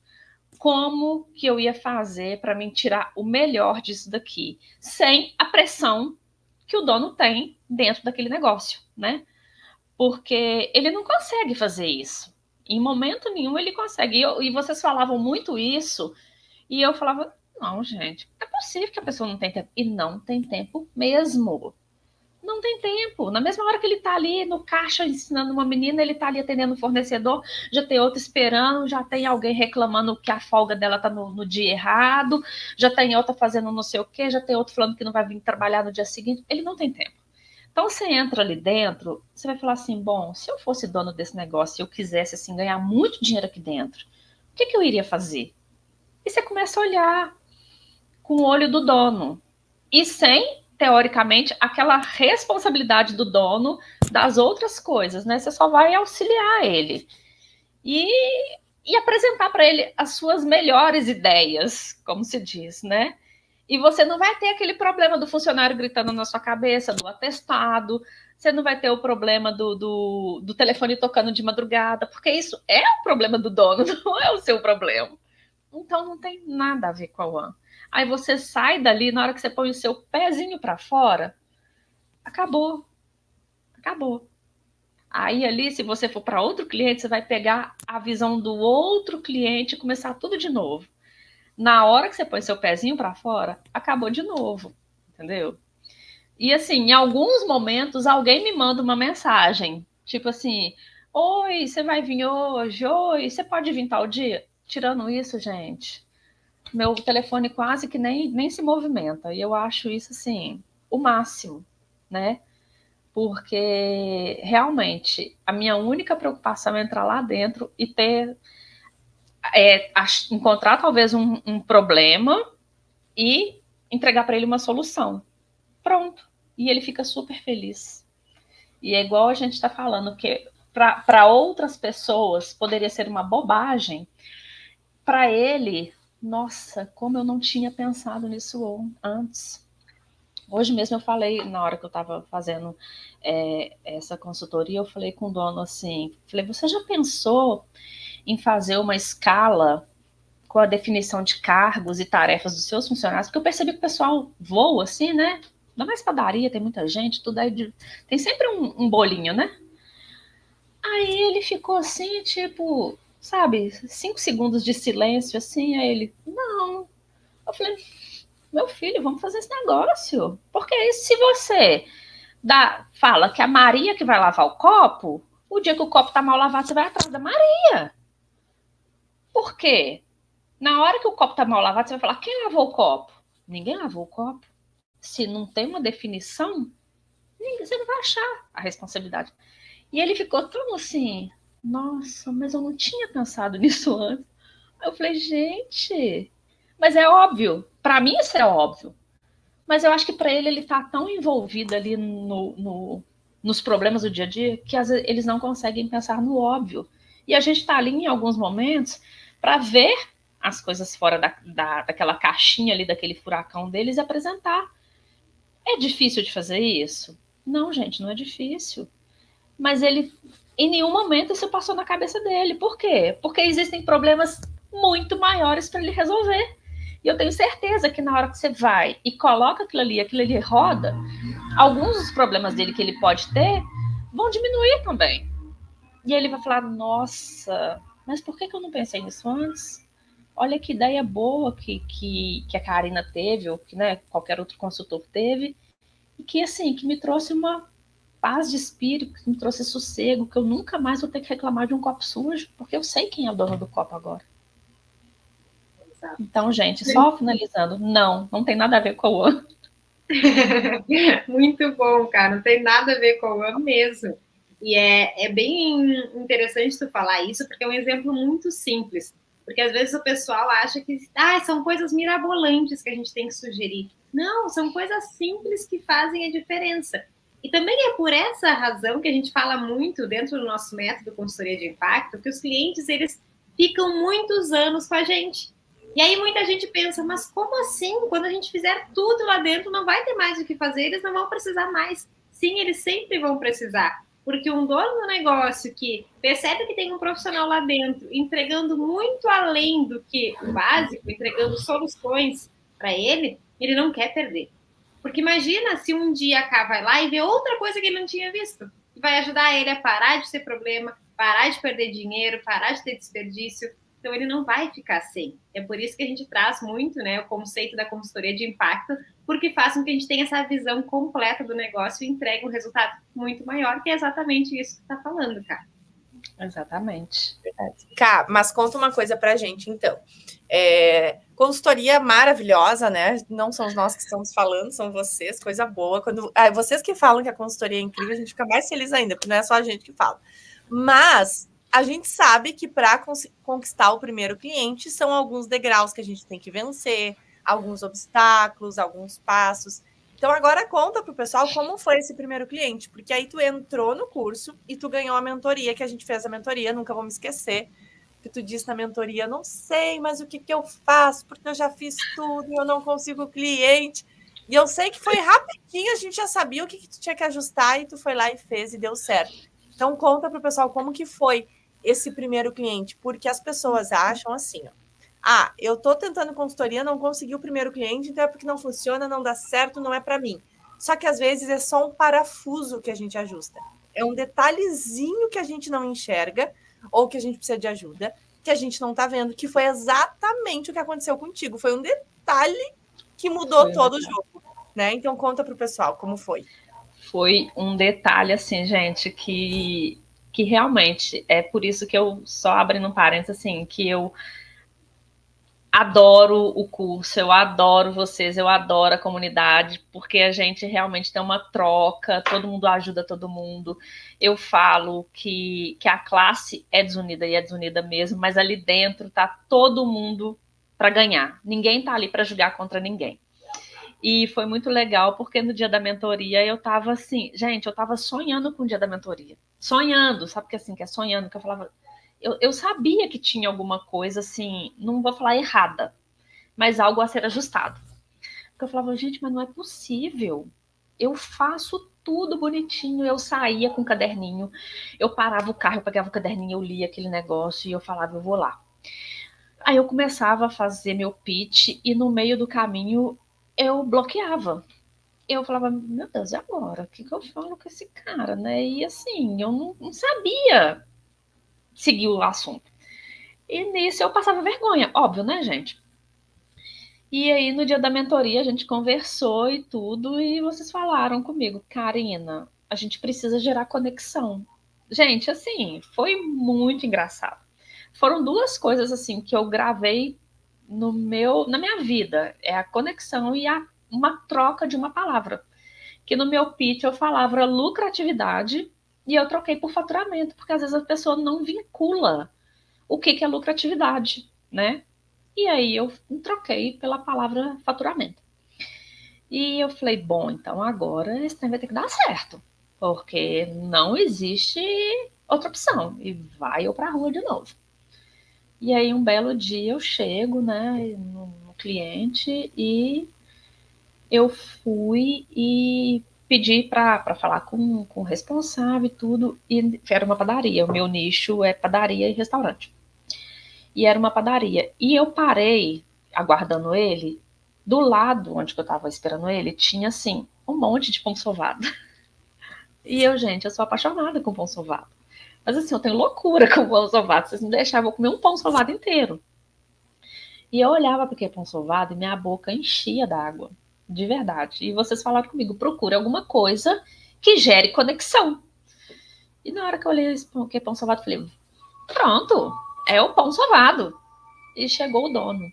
como que eu ia fazer para me tirar o melhor disso daqui, sem a pressão que o dono tem dentro daquele negócio, né? Porque ele não consegue fazer isso. Em momento nenhum ele consegue. E vocês falavam muito isso, e eu falava, não, gente, é possível que a pessoa não tenha tempo. E não tem tempo mesmo. Não tem tempo. Na mesma hora que ele tá ali no caixa ensinando uma menina, ele tá ali atendendo o fornecedor, já tem outro esperando, já tem alguém reclamando que a folga dela tá no dia errado, já tem outra fazendo não sei o quê, já tem outro falando que não vai vir trabalhar no dia seguinte. Ele não tem tempo. Então você entra ali dentro, você vai falar assim, bom, se eu fosse dono desse negócio e eu quisesse assim ganhar muito dinheiro aqui dentro, o que eu iria fazer? E você começa a olhar com o olho do dono. E sem, teoricamente, aquela responsabilidade do dono das outras coisas, né? Você só vai auxiliar ele e, e apresentar para ele as suas melhores ideias, como se diz, né? E você não vai ter aquele problema do funcionário gritando na sua cabeça, do atestado, você não vai ter o problema do telefone tocando de madrugada, porque isso é o problema do dono, não é o seu problema. Então não tem nada a ver com a One. Aí você sai dali, na hora que você põe o seu pezinho para fora, acabou. Acabou. Aí ali, se você for para outro cliente, você vai pegar a visão do outro cliente e começar tudo de novo. Na hora que você põe seu pezinho para fora, acabou de novo, entendeu? E assim, em alguns momentos, alguém me manda uma mensagem, tipo assim, oi, você vai vir hoje? Oi, você pode vir tal dia? Tirando isso, gente, meu telefone quase que nem se movimenta. E eu acho isso, assim, o máximo, né? porque realmente a minha única preocupação é entrar lá dentro e encontrar talvez um problema e entregar para ele uma solução. Pronto. E ele fica super feliz. E é igual a gente está falando, que para outras pessoas poderia ser uma bobagem, para ele, nossa, como eu não tinha pensado nisso antes. Hoje mesmo eu falei, na hora que eu estava fazendo essa consultoria, eu falei com o dono assim, falei, você já pensou em fazer uma escala com a definição de cargos e tarefas dos seus funcionários? Porque eu percebi que o pessoal voa assim, né? Ainda mais padaria, tem muita gente, tudo aí tem sempre um bolinho, né? Aí ele ficou assim, tipo, sabe, 5 segundos de silêncio, assim, aí ele, não. Eu falei, meu filho, vamos fazer esse negócio. Porque se você fala que a Maria que vai lavar o copo, o dia que o copo tá mal lavado, você vai atrás da Maria. Por quê? Na hora que o copo tá mal lavado, você vai falar, quem lavou o copo? Ninguém lavou o copo. Se não tem uma definição, você não vai achar a responsabilidade. E ele ficou tão assim, nossa, mas eu não tinha pensado nisso antes. Eu falei, gente, mas é óbvio. Para mim isso é óbvio. Mas eu acho que para ele tá tão envolvido ali nos problemas do dia a dia que às vezes eles não conseguem pensar no óbvio. E a gente está ali em alguns momentos para ver as coisas fora daquela caixinha ali, daquele furacão deles e apresentar. É difícil de fazer isso? Não, gente, não é difícil. Mas ele, em nenhum momento, isso passou na cabeça dele. Por quê? Porque existem problemas muito maiores para ele resolver. E eu tenho certeza que na hora que você vai e coloca aquilo ali roda, alguns dos problemas dele que ele pode ter vão diminuir também. E ele vai falar, nossa, mas por que eu não pensei nisso antes? Olha que ideia boa que a Karina teve, ou que, né, qualquer outro consultor teve, e que, assim, que me trouxe uma paz de espírito, que me trouxe sossego, que eu nunca mais vou ter que reclamar de um copo sujo, porque eu sei quem é o dono do copo agora. Então, gente, só finalizando, não tem nada a ver com o ano. Muito bom, cara, não tem nada a ver com o ano mesmo. E é bem interessante tu falar isso, porque é um exemplo muito simples. Porque às vezes o pessoal acha que são coisas mirabolantes que a gente tem que sugerir. Não, são coisas simples que fazem a diferença. E também é por essa razão que a gente fala muito dentro do nosso método consultoria de impacto, que os clientes, eles ficam muitos anos com a gente. E aí muita gente pensa, mas como assim? Quando a gente fizer tudo lá dentro, não vai ter mais o que fazer, eles não vão precisar mais. Sim, eles sempre vão precisar. Porque um dono do negócio que percebe que tem um profissional lá dentro, entregando muito além do que o básico, entregando soluções para ele, ele não quer perder. Porque imagina se um dia a Cá vai lá e vê outra coisa que ele não tinha visto, que vai ajudar ele a parar de ter problema, parar de perder dinheiro, parar de ter desperdício. Então ele não vai ficar sem. É por isso que a gente traz muito, né, o conceito da consultoria de impacto, porque faz com que a gente tenha essa visão completa do negócio e entregue um resultado muito maior, que é exatamente isso que você está falando, Cá. Exatamente. Cá, mas conta uma coisa pra gente, então. Consultoria maravilhosa, né? Não são nós que estamos falando, são vocês, coisa boa. Quando vocês que falam que a consultoria é incrível, a gente fica mais feliz ainda, porque não é só a gente que fala. Mas a gente sabe que para conquistar o primeiro cliente são alguns degraus que a gente tem que vencer, alguns obstáculos, alguns passos. Então agora conta para o pessoal como foi esse primeiro cliente, porque aí tu entrou no curso e tu ganhou a mentoria, que a gente fez a mentoria, nunca vou me esquecer, que tu disse na mentoria, não sei, mas o que eu faço, porque eu já fiz tudo e eu não consigo cliente. E eu sei que foi rapidinho, a gente já sabia o que tu tinha que ajustar e tu foi lá e fez e deu certo. Então conta para o pessoal como que foi esse primeiro cliente, porque as pessoas acham assim, ó, eu tô tentando consultoria, não consegui o primeiro cliente, então é porque não funciona, não dá certo, não é para mim. Só que às vezes é só um parafuso que a gente ajusta. É um detalhezinho que a gente não enxerga ou que a gente precisa de ajuda, que a gente não tá vendo, que foi exatamente o que aconteceu contigo. Foi um detalhe que mudou todo o jogo, né? Então conta pro pessoal como foi. Foi um detalhe, assim, gente, que realmente é por isso que eu, só abrindo um parênteses, assim, que eu adoro o curso, eu adoro vocês, eu adoro a comunidade, porque a gente realmente tem uma troca, todo mundo ajuda todo mundo. Eu falo que a classe é desunida e é desunida mesmo, mas ali dentro tá todo mundo para ganhar. Ninguém tá ali para jogar contra ninguém. E foi muito legal, porque no dia da mentoria eu tava assim, gente, eu tava sonhando com o dia da mentoria. Sonhando, sabe que assim, que é sonhando, que eu falava, eu sabia que tinha alguma coisa assim, não vou falar errada, mas algo a ser ajustado. Porque eu falava, gente, mas não é possível. Eu faço tudo bonitinho, eu saía com o caderninho, eu parava o carro, eu pegava o caderninho, eu lia aquele negócio e eu falava, eu vou lá. Aí eu começava a fazer meu pitch e no meio do caminho eu bloqueava. Eu falava, meu Deus, e agora? O que eu falo com esse cara, né? E assim, eu não sabia seguir o assunto. E nisso eu passava vergonha, óbvio, né, gente? E aí, no dia da mentoria, a gente conversou e tudo, e vocês falaram comigo, Karina, a gente precisa gerar conexão. Gente, assim, foi muito engraçado. Foram duas coisas, assim, que eu gravei na minha vida. É a conexão e uma troca de uma palavra. Que no meu pitch eu falava lucratividade e eu troquei por faturamento, porque às vezes a pessoa não vincula o que é lucratividade, né? E aí eu troquei pela palavra faturamento. E eu falei, bom, então agora esse trem vai ter que dar certo, porque não existe outra opção. E vai eu para a rua de novo. E aí um belo dia eu chego, né, no cliente e eu fui e pedi para falar com o responsável e tudo, e era uma padaria. O meu nicho é padaria e restaurante. E era uma padaria. E eu parei aguardando ele. Do lado onde eu tava esperando ele, tinha assim um monte de pão sovado. E eu, gente, eu sou apaixonada com pão sovado. Mas assim, eu tenho loucura com pão sovado. Vocês me deixavam comer um pão sovado inteiro. E eu olhava para aquele pão sovado e minha boca enchia d'água. De verdade. E vocês falaram comigo, procure alguma coisa que gere conexão. E na hora que eu olhei aquele pão sovado, eu falei, pronto, é o pão sovado. E chegou o dono.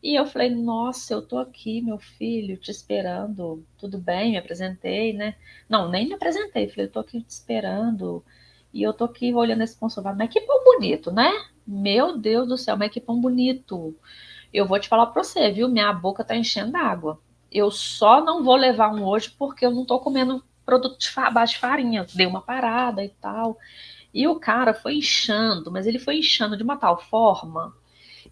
E eu falei, nossa, eu tô aqui, meu filho, te esperando. Tudo bem? Me apresentei, né? Não, nem me apresentei. Falei, eu tô aqui te esperando. E eu tô aqui olhando esse pão sovado. Mas que pão bonito, né? Meu Deus do céu, mas que pão bonito. Eu vou te falar pra você, viu? Minha boca tá enchendo d'água. Eu só não vou levar um hoje porque eu não tô comendo produto base de farinha. Dei uma parada e tal. E o cara foi inchando, mas ele foi inchando de uma tal forma.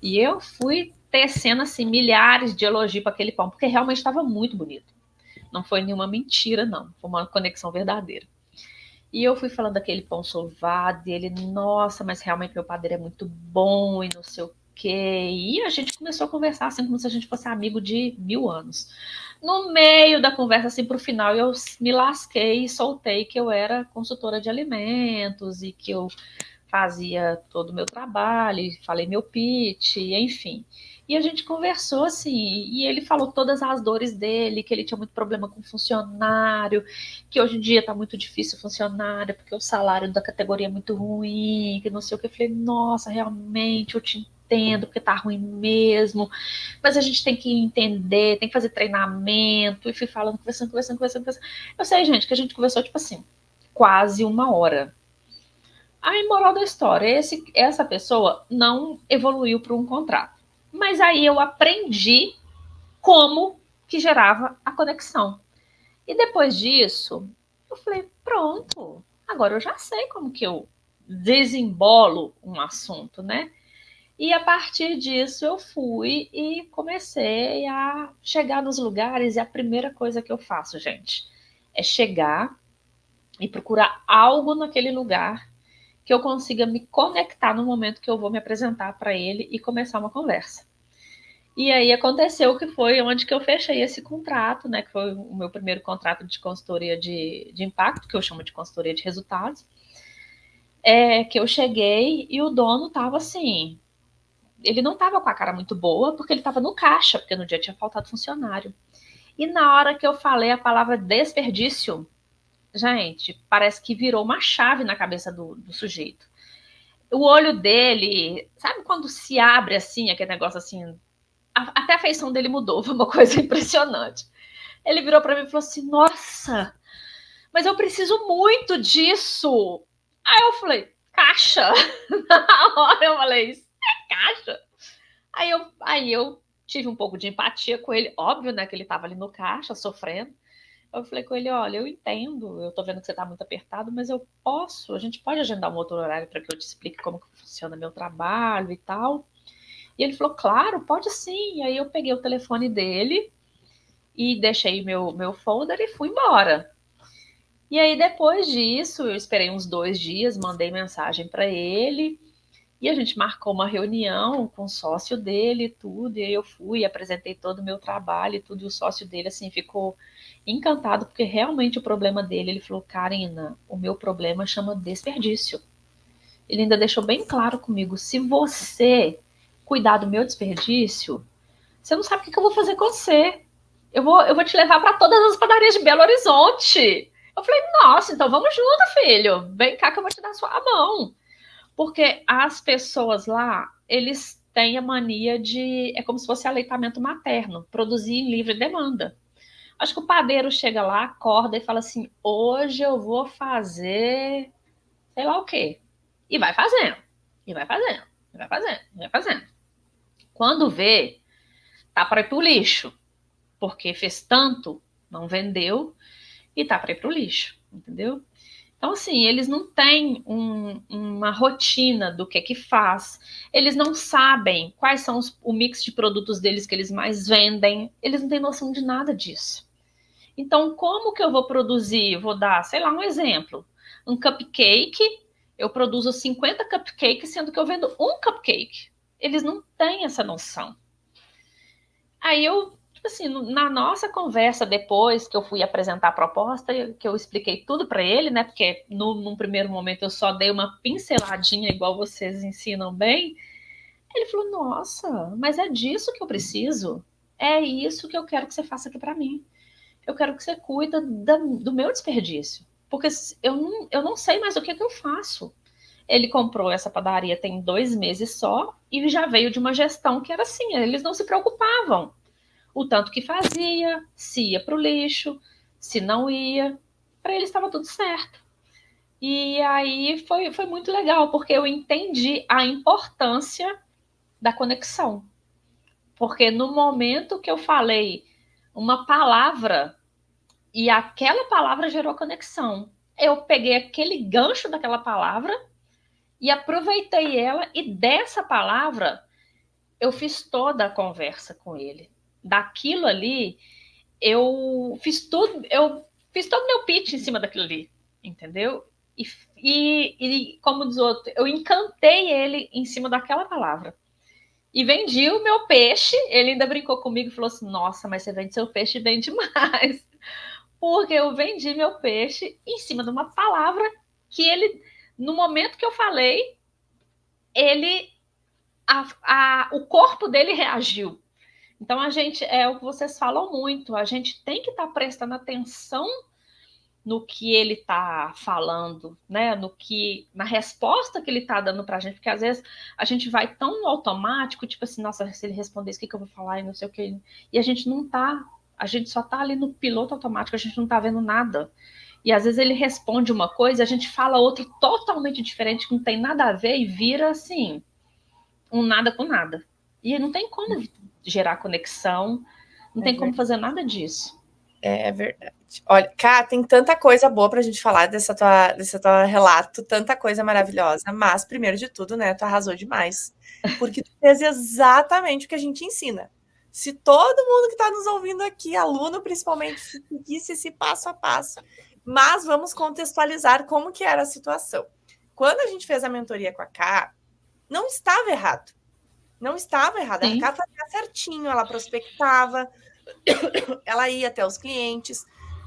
E eu fui tecendo assim milhares de elogios para aquele pão, porque realmente estava muito bonito. Não foi nenhuma mentira, não. Foi uma conexão verdadeira. E eu fui falando daquele pão sovado, e ele, nossa, mas realmente meu padeiro é muito bom, e não sei o quê. E a gente começou a conversar assim, como se a gente fosse amigo de 1000 anos. No meio da conversa, assim, pro final, eu me lasquei e soltei que eu era consultora de alimentos e que eu fazia todo o meu trabalho, falei meu pitch, enfim. E a gente conversou assim, e ele falou todas as dores dele, que ele tinha muito problema com funcionário, que hoje em dia tá muito difícil funcionário, porque o salário da categoria é muito ruim, que não sei o que. Eu falei, nossa, realmente, eu te entendo, porque tá ruim mesmo, mas a gente tem que entender, tem que fazer treinamento, e fui falando, conversando. Eu sei, gente, que a gente conversou, tipo assim, quase 1 hora. Aí, moral da história, essa pessoa não evoluiu para um contrato. Mas aí eu aprendi como que gerava a conexão. E depois disso, eu falei, pronto, agora eu já sei como que eu desembolo um assunto, né? E a partir disso eu fui e comecei a chegar nos lugares, e a primeira coisa que eu faço, gente, é chegar e procurar algo naquele lugar que eu consiga me conectar no momento que eu vou me apresentar para ele e começar uma conversa. E aí aconteceu que foi onde que eu fechei esse contrato, né? Que foi o meu primeiro contrato de consultoria de impacto, que eu chamo de consultoria de resultados. Que eu cheguei e o dono estava assim. Ele não estava com a cara muito boa, porque ele estava no caixa, porque no dia tinha faltado funcionário. E na hora que eu falei a palavra desperdício, gente, parece que virou uma chave na cabeça do sujeito. O olho dele, sabe quando se abre assim, aquele negócio assim, até a feição dele mudou, foi uma coisa impressionante. Ele virou para mim e falou assim, nossa, mas eu preciso muito disso. Aí eu falei, caixa. Na hora eu falei, isso é caixa? Aí eu tive um pouco de empatia com ele, óbvio, né, que ele estava ali no caixa, sofrendo. Eu falei com ele, olha, eu entendo, eu tô vendo que você tá muito apertado, mas a gente pode agendar um outro horário para que eu te explique como que funciona meu trabalho e tal. E ele falou, claro, pode sim. E aí eu peguei o telefone dele e deixei meu folder e fui embora. E aí depois disso, eu esperei uns 2 dias, mandei mensagem para ele, e a gente marcou uma reunião com o sócio dele e tudo, e aí eu fui, apresentei todo o meu trabalho e tudo, e o sócio dele, assim, ficou encantado, porque realmente o problema dele, ele falou, Karina, o meu problema chama desperdício. Ele ainda deixou bem claro comigo, se você cuidar do meu desperdício, você não sabe o que eu vou fazer com você. Eu vou te levar para todas as padarias de Belo Horizonte. Eu falei, nossa, então vamos junto, filho. Vem cá que eu vou te dar sua mão. Porque as pessoas lá, eles têm a mania de... É como se fosse aleitamento materno, produzir em livre demanda. Acho que o padeiro chega lá, acorda e fala assim, hoje eu vou fazer sei lá o quê. E vai fazendo, e vai fazendo, e vai fazendo, e vai fazendo. Quando vê, tá para ir pro lixo. Porque fez tanto, não vendeu, e tá para ir pro lixo, entendeu? Então, assim, eles não têm uma rotina do que faz, eles não sabem quais são o mix de produtos deles que eles mais vendem, eles não têm noção de nada disso. Então, como que eu vou produzir? Vou dar, sei lá, um exemplo. Um cupcake, eu produzo 50 cupcakes, sendo que eu vendo um cupcake. Eles não têm essa noção. Aí eu, tipo assim, na nossa conversa depois que eu fui apresentar a proposta, que eu expliquei tudo para ele, né? Porque num primeiro momento eu só dei uma pinceladinha, igual vocês ensinam bem. Ele falou, nossa, mas é disso que eu preciso. É isso que eu quero que você faça aqui para mim. Eu quero que você cuida do meu desperdício. Porque eu não sei mais o que eu faço. Ele comprou essa padaria tem 2 meses só e já veio de uma gestão que era assim, eles não se preocupavam. O tanto que fazia, se ia para o lixo, se não ia, para eles estava tudo certo. E aí foi muito legal, porque eu entendi a importância da conexão. Porque no momento que eu falei uma palavra e aquela palavra gerou conexão, eu peguei aquele gancho daquela palavra e aproveitei ela, e dessa palavra eu fiz toda a conversa com ele. Daquilo ali, eu fiz todo o meu pitch em cima daquilo ali, entendeu? E como diz outro, eu encantei ele em cima daquela palavra. E vendi o meu peixe, ele ainda brincou comigo e falou assim, nossa, mas você vende seu peixe bem demais. Porque eu vendi meu peixe em cima de uma palavra que ele, no momento que eu falei, o corpo dele reagiu. Então a gente, é o que vocês falam muito, a gente tem que estar prestando atenção no que ele está falando, né? Na resposta que ele está dando para a gente, porque às vezes a gente vai tão no automático, tipo assim, nossa, se ele responder isso, o que eu vou falar e não sei o que, e a gente não tá, a gente só tá ali no piloto automático, a gente não tá vendo nada. E às vezes ele responde uma coisa, a gente fala outra totalmente diferente, que não tem nada a ver, e vira assim, um nada com nada. E não tem como gerar conexão, não tem como fazer nada disso. É verdade. Olha, Cá, tem tanta coisa boa pra gente falar desse teu relato, tanta coisa maravilhosa, mas, primeiro de tudo, né, tu arrasou demais, porque tu fez exatamente o que a gente ensina. Se todo mundo que está nos ouvindo aqui, aluno principalmente, seguisse esse passo a passo, mas vamos contextualizar como que era a situação. Quando a gente fez a mentoria com a Cá, não estava errado. Não estava errado. Sim. A Cá fazia certinho, ela prospectava, ela ia até os clientes,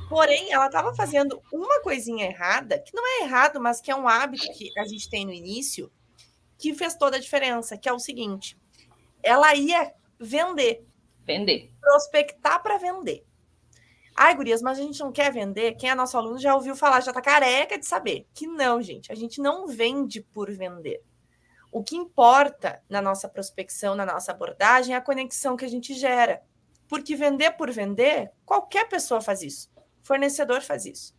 porém, ela estava fazendo uma coisinha errada, que não é errado, mas que é um hábito que a gente tem no início, que fez toda a diferença, que é o seguinte, ela ia vender. Prospectar para vender. Ai, gurias, mas a gente não quer vender? Quem é nosso aluno já ouviu falar, já tá careca de saber. Que não, gente, a gente não vende por vender. O que importa na nossa prospecção, na nossa abordagem, é a conexão que a gente gera. Porque vender por vender, qualquer pessoa faz isso. Fornecedor faz isso.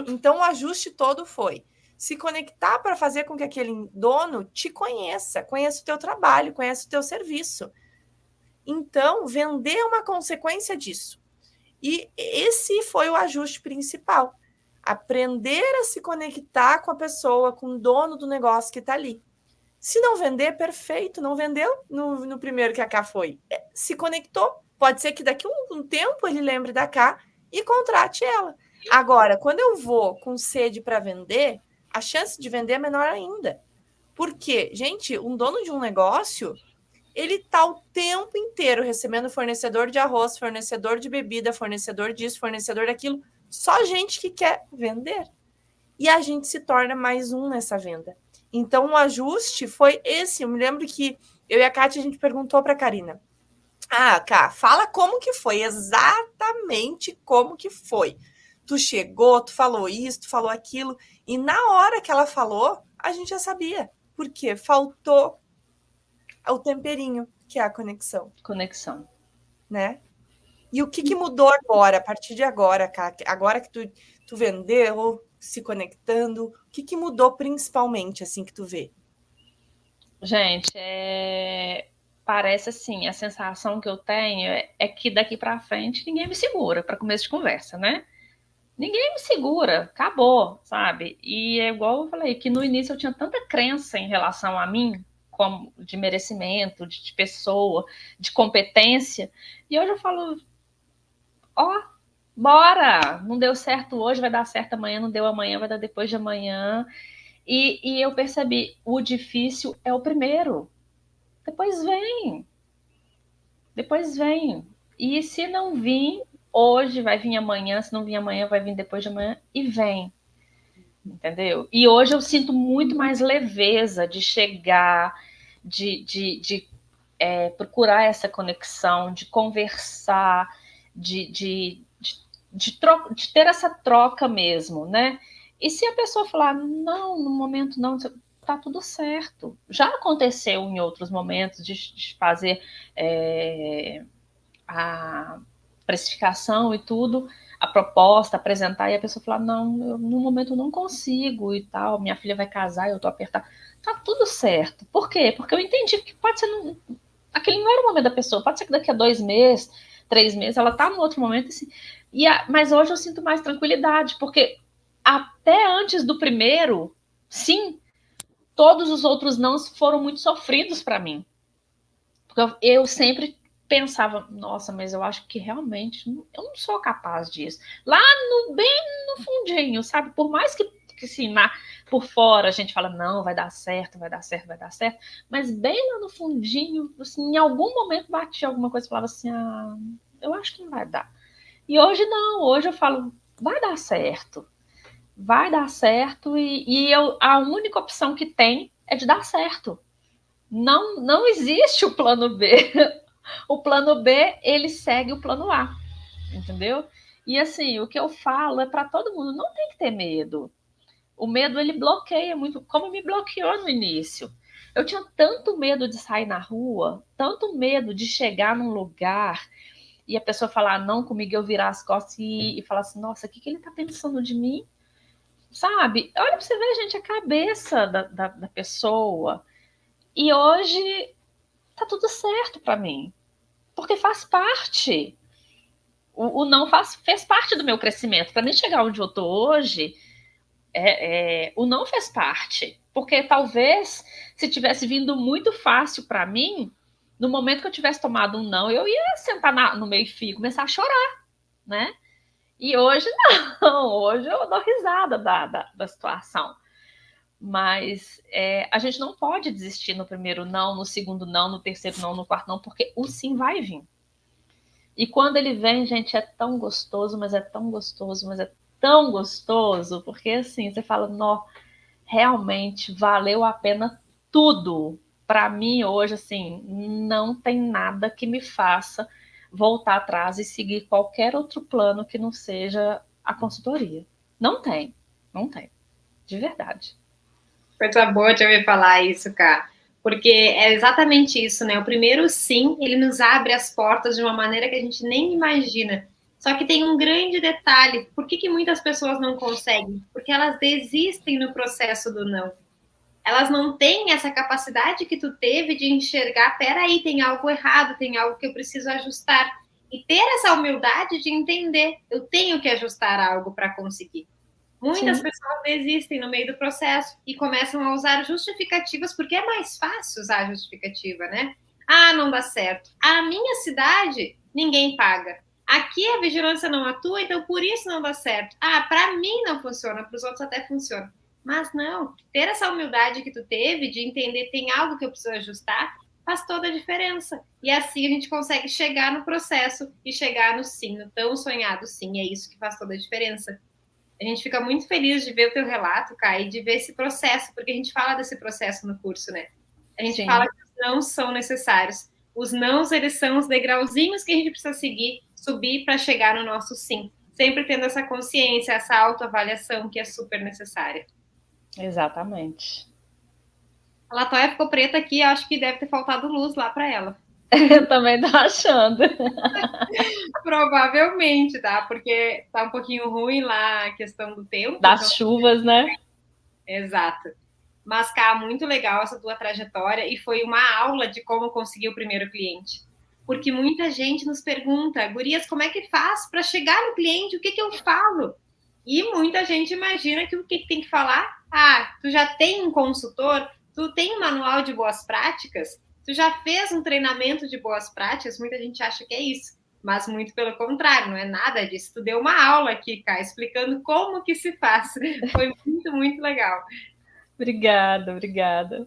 Então, o ajuste todo foi se conectar para fazer com que aquele dono te conheça o teu trabalho, conheça o teu serviço. Então, vender é uma consequência disso. E esse foi o ajuste principal. Aprender a se conectar com a pessoa, com o dono do negócio que está ali. Se não vender, perfeito. Não vendeu no primeiro que a Cá foi. Se conectou. Pode ser que daqui a um tempo ele lembre da Cá e contrate ela. Agora, quando eu vou com sede para vender, a chance de vender é menor ainda. Porque, gente, um dono de um negócio, ele está o tempo inteiro recebendo fornecedor de arroz, fornecedor de bebida, fornecedor disso, fornecedor daquilo. Só gente que quer vender. E a gente se torna mais um nessa venda. Então, o ajuste foi esse. Eu me lembro que eu e a Kátia, a gente perguntou para a Karina. Ká, fala como que foi, exatamente como que foi. Tu chegou, tu falou isso, tu falou aquilo. E na hora que ela falou, a gente já sabia. Por quê? Faltou o temperinho, que é a conexão. Conexão. Né? E o que mudou agora, a partir de agora, Ká? Agora que tu vendeu, se conectando, o que mudou principalmente, assim, que tu vê? Gente, parece assim, a sensação que eu tenho é que daqui para frente ninguém me segura para começo de conversa, né? Ninguém me segura, acabou, sabe? E é igual eu falei, que no início eu tinha tanta crença em relação a mim, como de merecimento, de pessoa, de competência, e hoje eu falo, bora! Não deu certo hoje, vai dar certo amanhã, não deu amanhã, vai dar depois de amanhã. E eu percebi, o difícil é o primeiro. Depois vem. Depois vem. E se não vir hoje, vai vir amanhã. Se não vir amanhã, vai vir depois de amanhã. E vem. Entendeu? E hoje eu sinto muito mais leveza de chegar, de procurar essa conexão, de conversar, de ter essa troca mesmo, né? E se a pessoa falar, não, no momento não, tá tudo certo. Já aconteceu em outros momentos de fazer a precificação e tudo, a proposta, apresentar, e a pessoa falar, não, eu, no momento eu não consigo e tal, minha filha vai casar, eu tô apertada. Tá tudo certo. Por quê? Porque eu entendi que pode ser, aquele não era o momento da pessoa, pode ser que daqui a 2 meses, 3 meses, ela tá no outro momento, assim, mas hoje eu sinto mais tranquilidade, porque até antes do primeiro, sim, todos os outros não foram muito sofridos para mim. Porque eu sempre pensava, nossa, mas eu acho que realmente eu não sou capaz disso. Lá bem no fundinho, sabe? Por mais que assim, por fora a gente fala, não, vai dar certo, vai dar certo, vai dar certo. Mas bem lá no fundinho, assim, em algum momento batia alguma coisa e falava assim, eu acho que não vai dar. E hoje não, hoje eu falo, vai dar certo. Vai dar certo a única opção que tem é de dar certo. Não existe o plano B. O plano B, ele segue o plano A, entendeu? E assim, o que eu falo é para todo mundo, não tem que ter medo. O medo, ele bloqueia muito, como me bloqueou no início. Eu tinha tanto medo de sair na rua, tanto medo de chegar num lugar e a pessoa falar não comigo, eu virar as costas e falar assim, nossa, o que ele tá pensando de mim? Sabe? Olha pra você ver, gente, a cabeça da pessoa. E hoje tá tudo certo para mim. Porque faz parte. O não fez parte do meu crescimento. Para mim chegar onde eu tô hoje, o não fez parte. Porque talvez, se tivesse vindo muito fácil para mim, no momento que eu tivesse tomado um não, eu ia sentar no meio-fio e começar a chorar, né? E hoje não, hoje eu dou risada da situação. Mas a gente não pode desistir no primeiro não, no segundo não, no terceiro não, no quarto não, porque o sim vai vir. E quando ele vem, gente, é tão gostoso, mas é tão gostoso, mas é tão gostoso, porque assim, você fala, não, realmente valeu a pena tudo. Para mim, hoje, assim, não tem nada que me faça voltar atrás e seguir qualquer outro plano que não seja a consultoria. Não tem, não tem. De verdade. Coisa boa de ouvir falar isso, Cá. Porque é exatamente isso, né? O primeiro sim, ele nos abre as portas de uma maneira que a gente nem imagina. Só que tem um grande detalhe. Por que muitas pessoas não conseguem? Porque elas desistem no processo do não. Elas não têm essa capacidade que tu teve de enxergar, peraí, tem algo errado, tem algo que eu preciso ajustar. E ter essa humildade de entender, eu tenho que ajustar algo para conseguir. Muitas pessoas desistem no meio do processo e começam a usar justificativas, porque é mais fácil usar justificativa, né? Ah, não dá certo. A minha cidade, ninguém paga. Aqui a vigilância não atua, então por isso não dá certo. Ah, para mim não funciona, para os outros até funciona. Mas não, ter essa humildade que tu teve de entender tem algo que eu preciso ajustar, faz toda a diferença. E assim a gente consegue chegar no processo e chegar no sim, no tão sonhado sim. É isso que faz toda a diferença. A gente fica muito feliz de ver o teu relato, Kai, e de ver esse processo, porque a gente fala desse processo no curso, né? A gente fala que os não são necessários. Os nãos, eles são os degrauzinhos que a gente precisa seguir, subir para chegar no nosso sim. Sempre tendo essa consciência, essa autoavaliação que é super necessária. Exatamente. A Latoya ficou preta aqui, acho que deve ter faltado luz lá para ela. Eu também tô achando. Provavelmente, tá? Porque tá um pouquinho ruim lá a questão do tempo. Das então... chuvas, né? Exato. Mas, Cá, muito legal essa tua trajetória e foi uma aula de como conseguir o primeiro cliente. Porque muita gente nos pergunta, gurias, como é que faz para chegar no cliente? O que eu falo? E muita gente imagina que o que tem que falar? Ah, tu já tem um consultor? Tu tem um manual de boas práticas? Tu já fez um treinamento de boas práticas? Muita gente acha que é isso. Mas muito pelo contrário, não é nada disso. Tu deu uma aula aqui, Cá, explicando como que se faz. Foi muito, muito legal. Obrigada.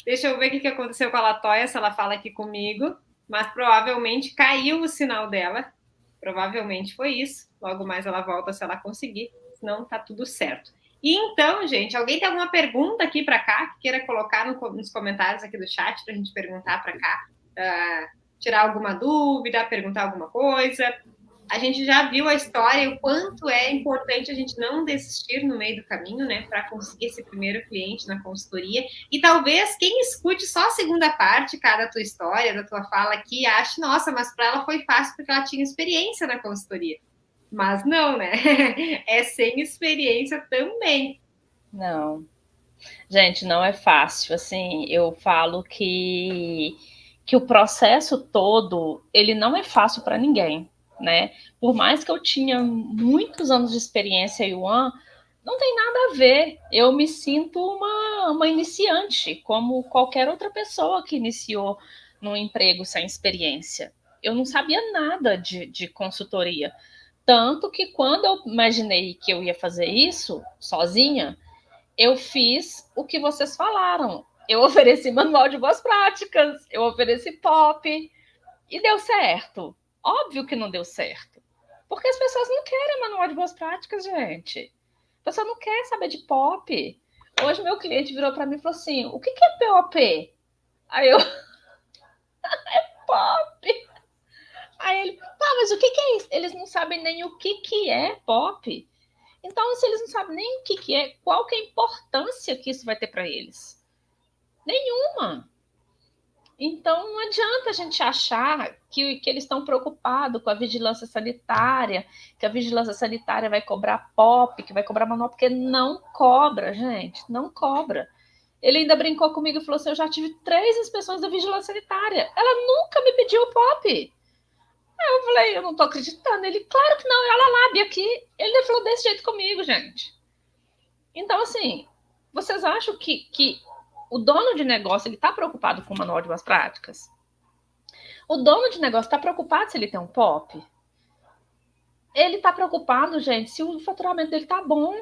Deixa eu ver o que aconteceu com a Latoya, se ela fala aqui comigo. Mas provavelmente caiu o sinal dela. Provavelmente foi isso. Logo mais ela volta se ela conseguir. Senão tá tudo certo. E então, gente, alguém tem alguma pergunta aqui para cá que queira colocar nos comentários aqui do chat para a gente perguntar para cá? Tirar alguma dúvida, perguntar alguma coisa? A gente já viu a história, o quanto é importante a gente não desistir no meio do caminho, né, para conseguir esse primeiro cliente na consultoria. E talvez quem escute só a segunda parte, cara, da tua história, da tua fala aqui, ache, nossa, mas para ela foi fácil porque ela tinha experiência na consultoria. Mas não, né? É sem experiência também. Não. Gente, não é fácil. Assim, eu falo que o processo todo, ele não é fácil para ninguém, né? Por mais que eu tinha muitos anos de experiência em Yuan, não tem nada a ver. Eu me sinto uma iniciante, como qualquer outra pessoa que iniciou num emprego sem experiência. Eu não sabia nada de consultoria. Tanto que quando eu imaginei que eu ia fazer isso sozinha, eu fiz o que vocês falaram. Eu ofereci manual de boas práticas, eu ofereci POP, e deu certo. Óbvio que não deu certo. Porque as pessoas não querem manual de boas práticas, gente. A pessoa não quer saber de POP. Hoje meu cliente virou para mim e falou assim, o que é POP? Aí eu... é POP. Aí ele, mas o que é isso? Eles não sabem nem o que é POP. Então, se eles não sabem nem o que é, qual que é a importância que isso vai ter para eles? Nenhuma. Então, não adianta a gente achar que eles estão preocupados com a vigilância sanitária, que a vigilância sanitária vai cobrar POP, que vai cobrar manual, porque não cobra, gente, não cobra. Ele ainda brincou comigo e falou assim, eu já tive 3 inspeções da vigilância sanitária. Ela nunca me pediu POP. Aí eu falei, eu não tô acreditando. Ele, claro que não, ela lábia aqui. Ele falou desse jeito comigo, gente. Então, assim, vocês acham que o dono de negócio, ele tá preocupado com o manual de boas práticas? O dono de negócio tá preocupado se ele tem um POP? Ele tá preocupado, gente, se o faturamento dele tá bom.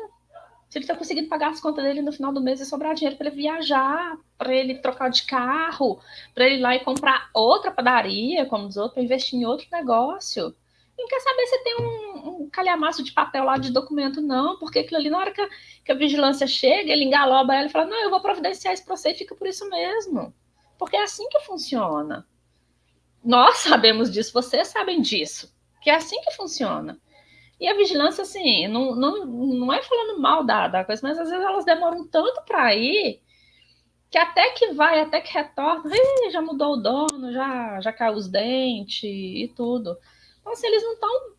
Se ele tá conseguindo pagar as contas dele no final do mês e sobrar dinheiro para ele viajar, para ele trocar de carro, para ele ir lá e comprar outra padaria, como diz outro, para investir em outro negócio. Não quer saber se tem um calhamaço de papel lá de documento, não, porque aquilo ali, na hora que a vigilância chega, ele engaloba ela e fala, não, eu vou providenciar isso para você e fica por isso mesmo. Porque é assim que funciona. Nós sabemos disso, vocês sabem disso, que é assim que funciona. E a vigilância, assim, não é falando mal da coisa, mas às vezes elas demoram tanto para ir que até que vai, até que retorna, já mudou o dono, já caiu os dentes e tudo. Então, assim, eles não estão.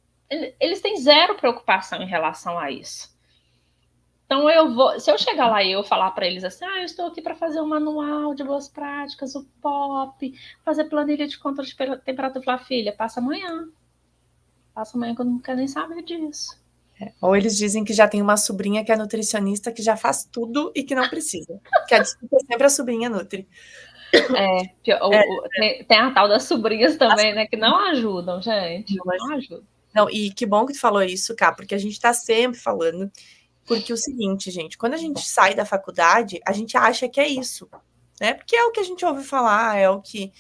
Eles têm zero preocupação em relação a isso. Então, se eu chegar lá e eu falar para eles assim, eu estou aqui para fazer um manual de boas práticas, o POP, fazer planilha de controle de temperatura, falar, filha, passa amanhã que eu não quero nem saber disso. Ou eles dizem que já tem uma sobrinha que é nutricionista que já faz tudo e que não precisa. Que a desculpa é sempre a sobrinha nutri. Tem a tal das sobrinhas também, né? Que não ajudam, gente. Não ajudam. Não, e que bom que tu falou isso, Cá, porque a gente está sempre falando. Porque o seguinte, gente, quando a gente sai da faculdade, a gente acha que é isso, né? Porque é o que a gente ouve falar, é o que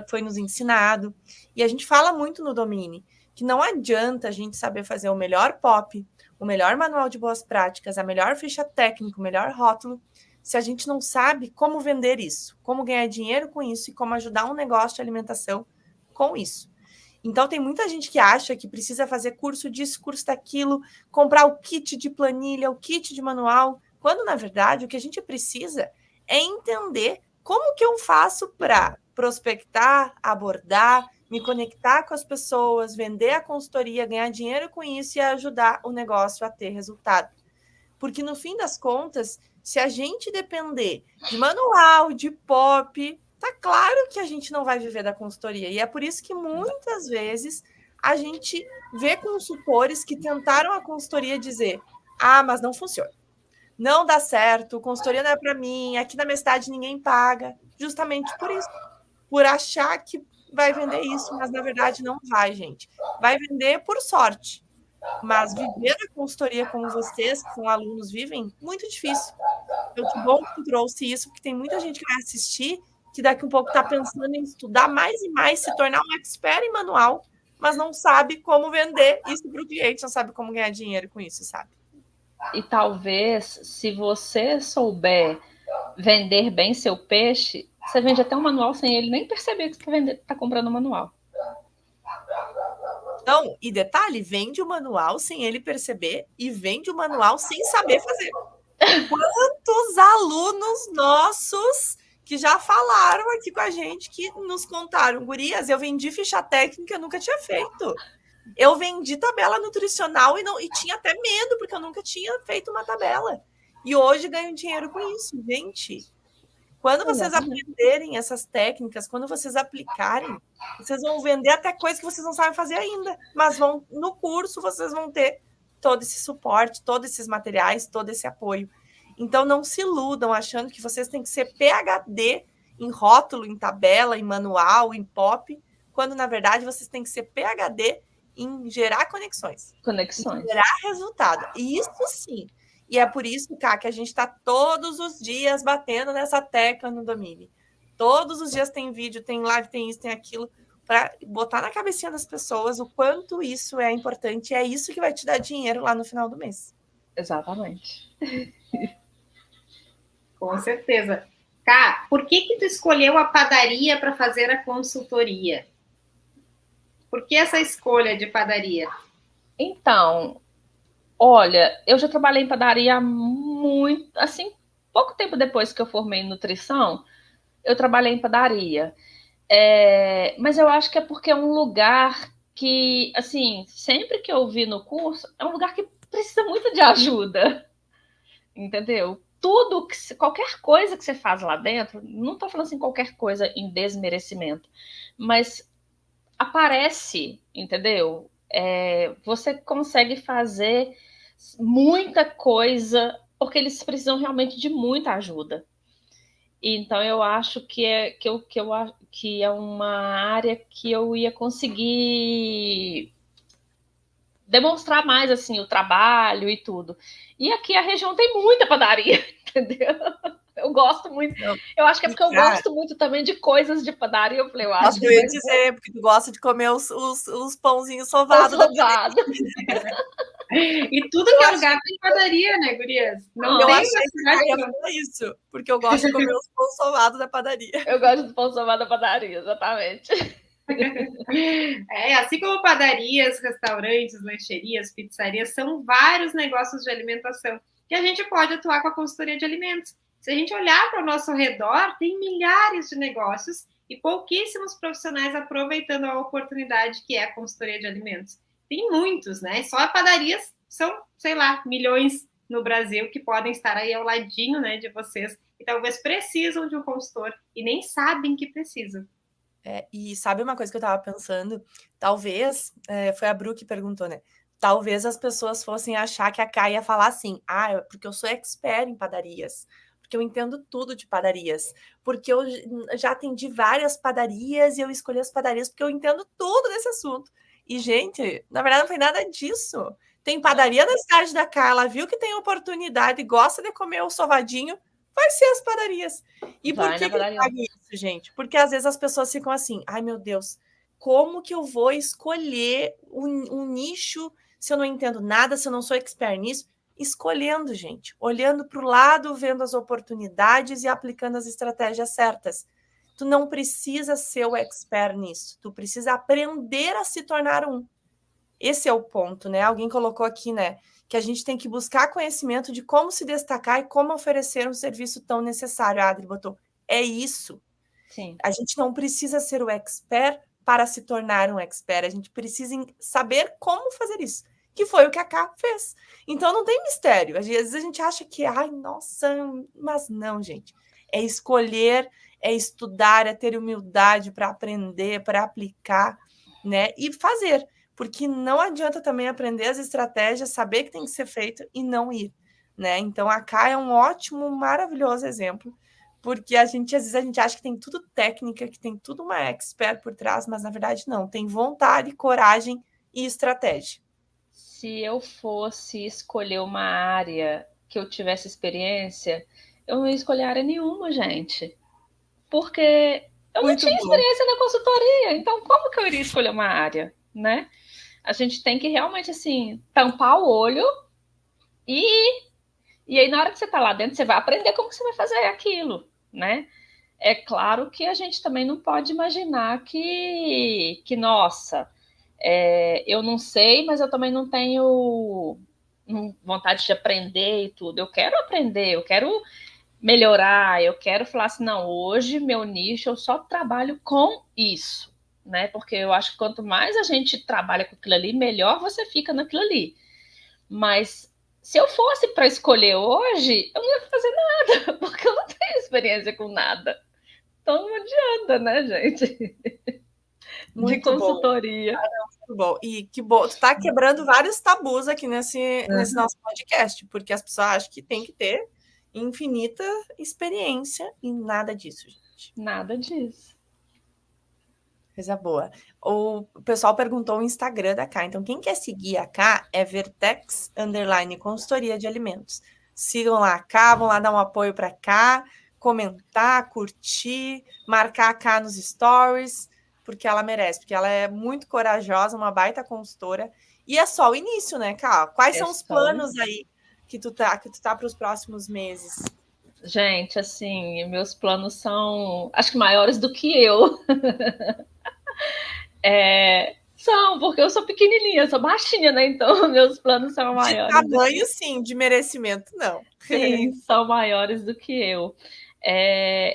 foi nos ensinado. E a gente fala muito no Domine que não adianta a gente saber fazer o melhor POP, o melhor manual de boas práticas, a melhor ficha técnica, o melhor rótulo, se a gente não sabe como vender isso, como ganhar dinheiro com isso e como ajudar um negócio de alimentação com isso. Então, tem muita gente que acha que precisa fazer curso disso, curso daquilo, comprar o kit de planilha, o kit de manual, quando, na verdade, o que a gente precisa é entender como que eu faço para prospectar, abordar, me conectar com as pessoas, vender a consultoria, ganhar dinheiro com isso e ajudar o negócio a ter resultado. Porque, no fim das contas, se a gente depender de manual, de POP, tá claro que a gente não vai viver da consultoria. E é por isso que muitas vezes a gente vê consultores que tentaram a consultoria dizer: mas não funciona. Não dá certo, consultoria não é para mim, aqui na minha cidade ninguém paga. Justamente por isso. Por achar que vai vender isso, mas na verdade não vai, gente. Vai vender por sorte. Mas viver a consultoria como vocês, que são alunos, vivem, muito difícil. Então, que bom que tu trouxe isso, porque tem muita gente que vai assistir que daqui a um pouco está pensando em estudar mais e mais, se tornar um expert em manual, mas não sabe como vender isso para o cliente, não sabe como ganhar dinheiro com isso, sabe? E talvez, se você souber vender bem seu peixe, você vende até um manual sem ele nem perceber que você está comprando um manual. Não, e detalhe, vende o manual sem ele perceber e vende o manual sem saber fazer. Quantos alunos nossos que já falaram aqui com a gente, que nos contaram, gurias, eu vendi ficha técnica, eu nunca tinha feito. Eu vendi tabela nutricional e tinha até medo, porque eu nunca tinha feito uma tabela. E hoje ganho dinheiro com isso, gente. Quando vocês aprenderem essas técnicas, quando vocês aplicarem, vocês vão vender até coisas que vocês não sabem fazer ainda. Mas no curso vocês vão ter todo esse suporte, todos esses materiais, todo esse apoio. Então, não se iludam achando que vocês têm que ser PhD em rótulo, em tabela, em manual, em POP, quando, na verdade, vocês têm que ser PhD em gerar conexões. Em gerar resultado. E isso sim. E é por isso, Cá, que a gente está todos os dias batendo nessa tecla no Domine. Todos os dias tem vídeo, tem live, tem isso, tem aquilo, para botar na cabecinha das pessoas o quanto isso é importante. E é isso que vai te dar dinheiro lá no final do mês. Exatamente. Com certeza. Cá, por que tu escolheu a padaria para fazer a consultoria? Por que essa escolha de padaria? Então, olha, eu já trabalhei em padaria muito, assim, pouco tempo depois que eu formei em nutrição, eu trabalhei em padaria. Mas eu acho que é porque é um lugar que, assim, sempre que eu vi no curso, é um lugar que precisa muito de ajuda, entendeu? Qualquer coisa que você faz lá dentro, não estou falando assim qualquer coisa em desmerecimento, mas aparece, entendeu? Você consegue fazer muita coisa porque eles precisam realmente de muita ajuda. Então eu acho que é uma área que eu ia conseguir demonstrar mais assim o trabalho e tudo. E aqui a região tem muita padaria, entendeu? Eu gosto muito. Eu acho que é porque eu gosto muito também de coisas de padaria. Eu falei, eu acho que eu ia dizer, porque tu gosta de comer os pãozinhos sovados. E tudo que é lugar tem padaria, né, gurias? Não, eu achei que ia falar isso, porque eu gosto de comer os pão sovados da padaria. Eu gosto do pão sovado da padaria, exatamente. Assim como padarias, restaurantes, lancherias, pizzarias, são vários negócios de alimentação que a gente pode atuar com a consultoria de alimentos. Se a gente olhar para o nosso redor, tem milhares de negócios e pouquíssimos profissionais aproveitando a oportunidade que é a consultoria de alimentos. Tem muitos, né? Só padarias são, sei lá, milhões no Brasil que podem estar aí ao ladinho, né, de vocês e talvez precisam de um consultor e nem sabem que precisam. E sabe uma coisa que eu estava pensando? Talvez, foi a Bru que perguntou, né? Talvez as pessoas fossem achar que a Kai ia falar assim, porque eu sou expert em padarias, porque eu entendo tudo de padarias, porque eu já atendi várias padarias e eu escolhi as padarias porque eu entendo tudo desse assunto. E, gente, na verdade não foi nada disso. Tem padaria na cidade da Kai, ela viu que tem oportunidade, gosta de comer o sovadinho, vai ser as padarias. E por que eu pago isso, gente? Porque às vezes as pessoas ficam assim, ai meu Deus, como que eu vou escolher um nicho se eu não entendo nada, se eu não sou expert nisso? Escolhendo, gente, olhando para o lado, vendo as oportunidades e aplicando as estratégias certas. Tu não precisa ser o expert nisso, tu precisa aprender a se tornar um. Esse é o ponto, né? Alguém colocou aqui, né? Que a gente tem que buscar conhecimento de como se destacar e como oferecer um serviço tão necessário. A Adri botou, é isso. Sim. A gente não precisa ser o expert para se tornar um expert. A gente precisa saber como fazer isso, que foi o que a Ká fez. Então, não tem mistério. Às vezes a gente acha que, ai, nossa, mas não, gente. É escolher, é estudar, é ter humildade para aprender, para aplicar, né? E fazer. Porque não adianta também aprender as estratégias, saber que tem que ser feito e não ir, né? Então, a Ká é um ótimo, maravilhoso exemplo, porque às vezes a gente acha que tem tudo técnica, que tem tudo uma expert por trás, mas na verdade não, tem vontade, coragem e estratégia. Se eu fosse escolher uma área que eu tivesse experiência, eu não ia escolher área nenhuma, gente. Porque eu não tinha experiência na consultoria, então como que eu iria escolher uma área, né? A gente tem que realmente, assim, tampar o olho e aí na hora que você tá lá dentro, você vai aprender como que você vai fazer aquilo, né? É claro que a gente também não pode imaginar que nossa, eu não sei, mas eu também não tenho vontade de aprender e tudo. Eu quero aprender, eu quero melhorar, eu quero falar assim, não, hoje meu nicho eu só trabalho com isso, né? Porque eu acho que quanto mais a gente trabalha com aquilo ali, melhor você fica naquilo ali. Mas se eu fosse para escolher hoje, eu não ia fazer nada, porque eu não tenho experiência com nada. Então não adianta, né, gente? Muito de consultoria. Muito bom. E que bom, tu tá quebrando vários tabus aqui nesse nosso podcast, porque as pessoas acham que tem que ter infinita experiência e nada disso, gente. Nada disso. Coisa boa. O pessoal perguntou o Instagram da Ká. Então, quem quer seguir a Ká é Vertex _consultoria de alimentos. Sigam lá a Ká, vão lá dar um apoio para Ká, comentar, curtir, marcar a Ká nos stories, porque ela merece, porque ela é muito corajosa, uma baita consultora. E é só o início, né, Ká? Quais são os planos aí que tu tá para os próximos meses? Gente, assim, meus planos são, acho que maiores do que eu. São, porque eu sou pequenininha, eu sou baixinha, né? Então, meus planos são maiores. De tamanho, sim, de merecimento, não. Sim, são maiores do que eu.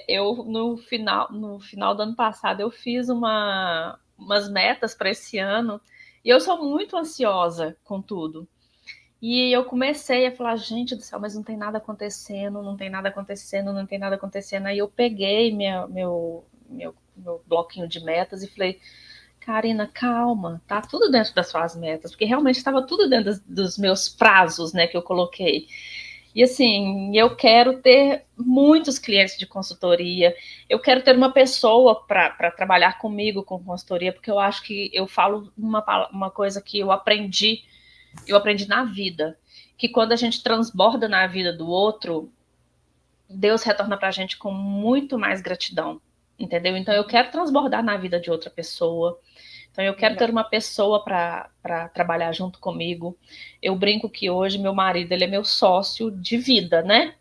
Eu, no final do ano passado, eu fiz umas metas para esse ano e eu sou muito ansiosa com tudo. E eu comecei a falar, gente do céu, mas não tem nada acontecendo, não tem nada acontecendo, não tem nada acontecendo. Aí eu peguei meu bloquinho de metas e falei, Karina, calma, tá tudo dentro das suas metas, porque realmente estava tudo dentro dos meus prazos, né, que eu coloquei. E assim, eu quero ter muitos clientes de consultoria, eu quero ter uma pessoa para trabalhar comigo com consultoria, porque eu acho que eu falo uma coisa que eu aprendi na vida, que quando a gente transborda na vida do outro, Deus retorna para a gente com muito mais gratidão, entendeu? Então eu quero transbordar na vida de outra pessoa, então eu quero ter uma pessoa para trabalhar junto comigo. Eu brinco que hoje meu marido, ele é meu sócio de vida, né?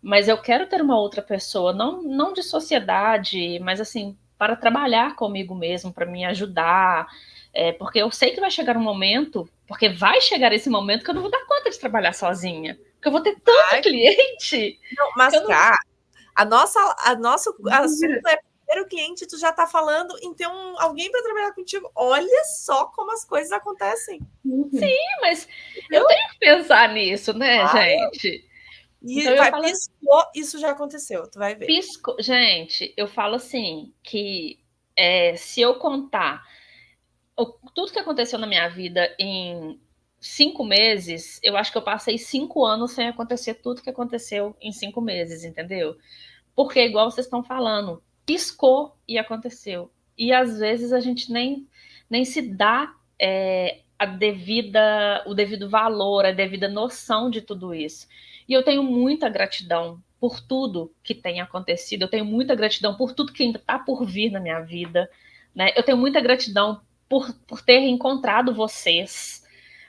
Mas eu quero ter uma outra pessoa, não de sociedade, mas assim, para trabalhar comigo mesmo, para me ajudar, porque eu sei que vai chegar um momento, porque vai chegar esse momento que eu não vou dar conta de trabalhar sozinha, porque eu vou ter tanto cliente. Não, mas, cara, nosso assunto é primeiro cliente, tu já tá falando em ter alguém para trabalhar contigo. Olha só como as coisas acontecem. Sim, mas eu tenho que pensar nisso, né, gente? E então, piscou, isso já aconteceu, tu vai ver. Piscou. Gente, eu falo assim, que se eu contar tudo que aconteceu na minha vida em 5 meses, eu acho que eu passei 5 anos sem acontecer tudo que aconteceu em 5 meses, entendeu? Porque, igual vocês estão falando, piscou e aconteceu. E às vezes a gente nem se dá o devido valor, a devida noção de tudo isso. E eu tenho muita gratidão por tudo que tem acontecido, eu tenho muita gratidão por tudo que ainda está por vir na minha vida, né? Eu tenho muita gratidão por ter encontrado vocês,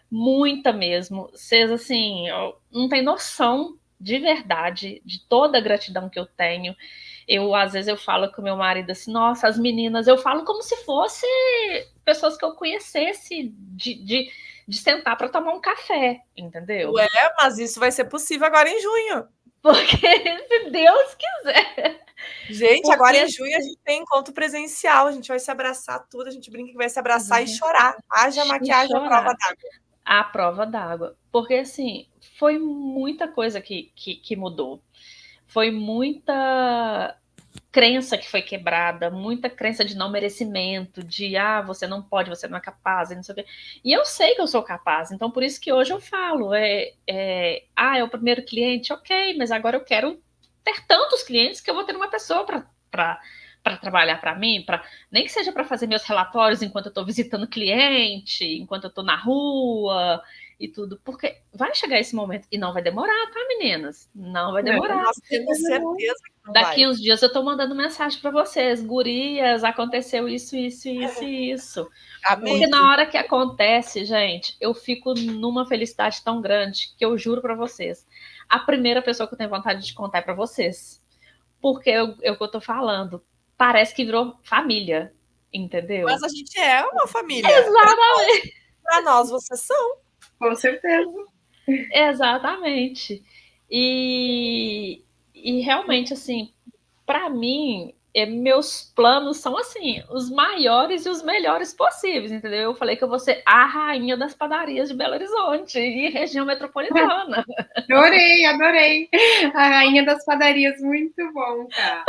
muita mesmo. Vocês, assim, não tem noção de verdade de toda a gratidão que eu tenho. Às vezes eu falo com meu marido assim, nossa, as meninas, eu falo como se fosse pessoas que eu conhecesse de sentar para tomar um café, entendeu? Mas isso vai ser possível agora em junho. Porque se Deus quiser. Gente, agora em junho a gente tem encontro presencial, a gente vai se abraçar tudo, a gente brinca que vai se abraçar e chorar. Haja maquiagem à prova d'água. À prova d'água. Porque, assim, foi muita coisa que mudou. Foi muita crença que foi quebrada, muita crença de não merecimento, de você não pode, você não é capaz, não sei o quê. E eu sei que eu sou capaz, então por isso que hoje eu falo, é o primeiro cliente, ok, mas agora eu quero ter tantos clientes que eu vou ter uma pessoa para trabalhar para mim, nem que seja para fazer meus relatórios enquanto eu estou visitando cliente, enquanto eu estou na rua e tudo, porque vai chegar esse momento e não vai demorar, tá, meninas? Não vai demorar. Nós temos certeza que não Daqui vai. uns dias eu tô mandando mensagem para vocês, gurias, aconteceu isso. Amém. Porque na hora que acontece, gente, eu fico numa felicidade tão grande que eu juro para vocês. A primeira pessoa que eu tenho vontade de contar é para vocês. Porque é o que eu tô falando. Parece que virou família, entendeu? Mas a gente é uma família. Exatamente. Para nós, vocês são. Com certeza. Exatamente. E realmente, assim, para mim, meus planos são, assim, os maiores e os melhores possíveis, entendeu? Eu falei que eu vou ser a rainha das padarias de Belo Horizonte e região metropolitana. Adorei. A rainha das padarias, muito bom, cara.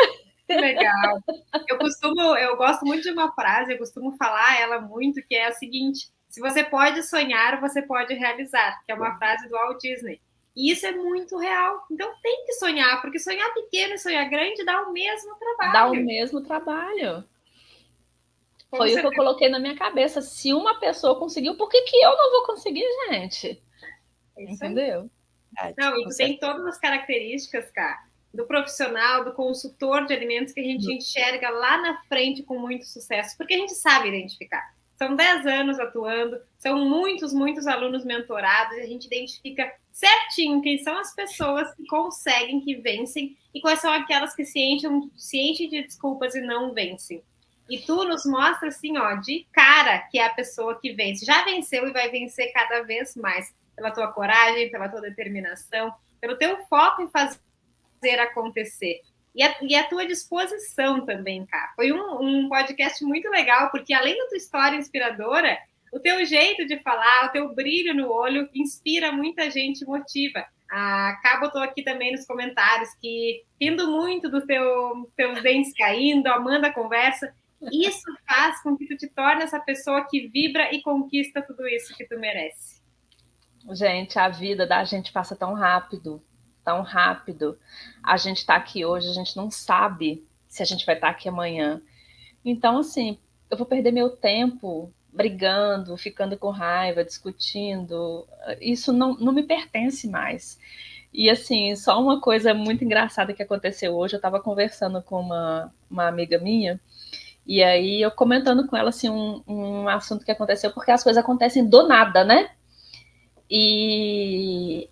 Que legal. Eu gosto muito de uma frase, eu costumo falar ela muito, que é a seguinte: se você pode sonhar, você pode realizar, que é uma frase do Walt Disney. E isso é muito real. Então tem que sonhar, porque sonhar pequeno e sonhar grande dá o mesmo trabalho. Dá o mesmo trabalho. Foi o que eu coloquei na minha cabeça. Se uma pessoa conseguiu, por que eu não vou conseguir, gente? Entendeu? Não, e tem todas as características, cara, do profissional, do consultor de alimentos que a gente enxerga lá na frente com muito sucesso, porque a gente sabe identificar. São 10 anos atuando, são muitos alunos mentorados, e a gente identifica certinho quem são as pessoas que conseguem, que vencem, e quais são aquelas que se enchem de desculpas e não vencem. E tu nos mostra, assim, de cara, que é a pessoa que vence. Já venceu e vai vencer cada vez mais, pela tua coragem, pela tua determinação, pelo teu foco em fazer acontecer. E a tua disposição também, cara. Foi um podcast muito legal, porque além da tua história inspiradora, o teu jeito de falar, o teu brilho no olho inspira muita gente, motiva. A Cá botou aqui também nos comentários que rindo muito dos teus dentes caindo, amando a conversa. Isso faz com que tu te torne essa pessoa que vibra e conquista tudo isso que tu merece. Gente, a vida da gente passa tão rápido. A gente está aqui hoje, a gente não sabe se a gente vai estar aqui amanhã. Então, assim, eu vou perder meu tempo brigando, ficando com raiva, discutindo. Isso não me pertence mais. E, assim, só uma coisa muito engraçada que aconteceu hoje, eu estava conversando com uma amiga minha, e aí eu comentando com ela, assim, um assunto que aconteceu, porque as coisas acontecem do nada, né? E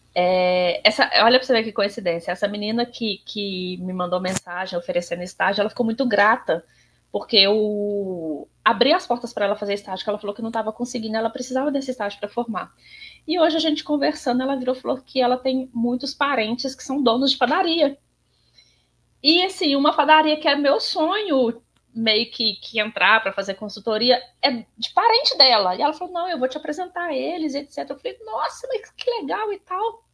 olha para você ver que coincidência, essa menina que me mandou mensagem oferecendo estágio, ela ficou muito grata porque eu abri as portas para ela fazer estágio, que ela falou que não estava conseguindo, ela precisava desse estágio para formar. E hoje a gente conversando, ela virou e falou que ela tem muitos parentes que são donos de padaria. E assim, uma padaria que é meu sonho meio que entrar para fazer consultoria é de parente dela. E ela falou, não, eu vou te apresentar a eles, etc. Eu falei, nossa, mas que legal e tal.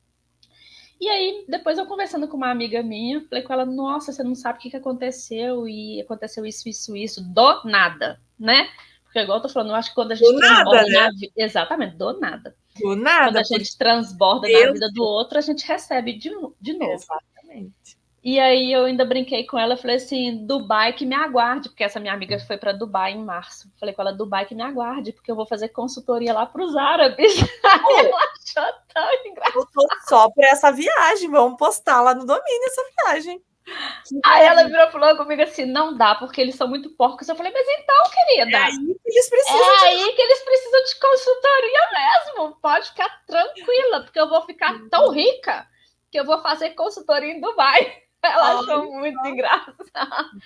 E aí, depois eu conversando com uma amiga minha, falei com ela, nossa, você não sabe o que aconteceu, e aconteceu isso, do nada, né? Porque igual eu tô falando, eu acho que quando a gente transborda na vida... Exatamente, do nada. Do nada. Quando a gente transborda na vida do outro, a gente recebe de novo. Exatamente. E aí eu ainda brinquei com ela, falei assim, Dubai que me aguarde, porque essa minha amiga foi para Dubai em março. Falei com ela, Dubai que me aguarde, porque eu vou fazer consultoria lá para os árabes. Aí ela achou tão engraçado. Eu tô só para essa viagem, vamos postar lá no domínio essa viagem. Aí ela virou e falou comigo assim, não dá, porque eles são muito porcos. Eu falei, mas então, querida, é aí que eles precisam de consultoria mesmo. Pode ficar tranquila, porque eu vou ficar tão rica que eu vou fazer consultoria em Dubai. Ela achou muito engraçado.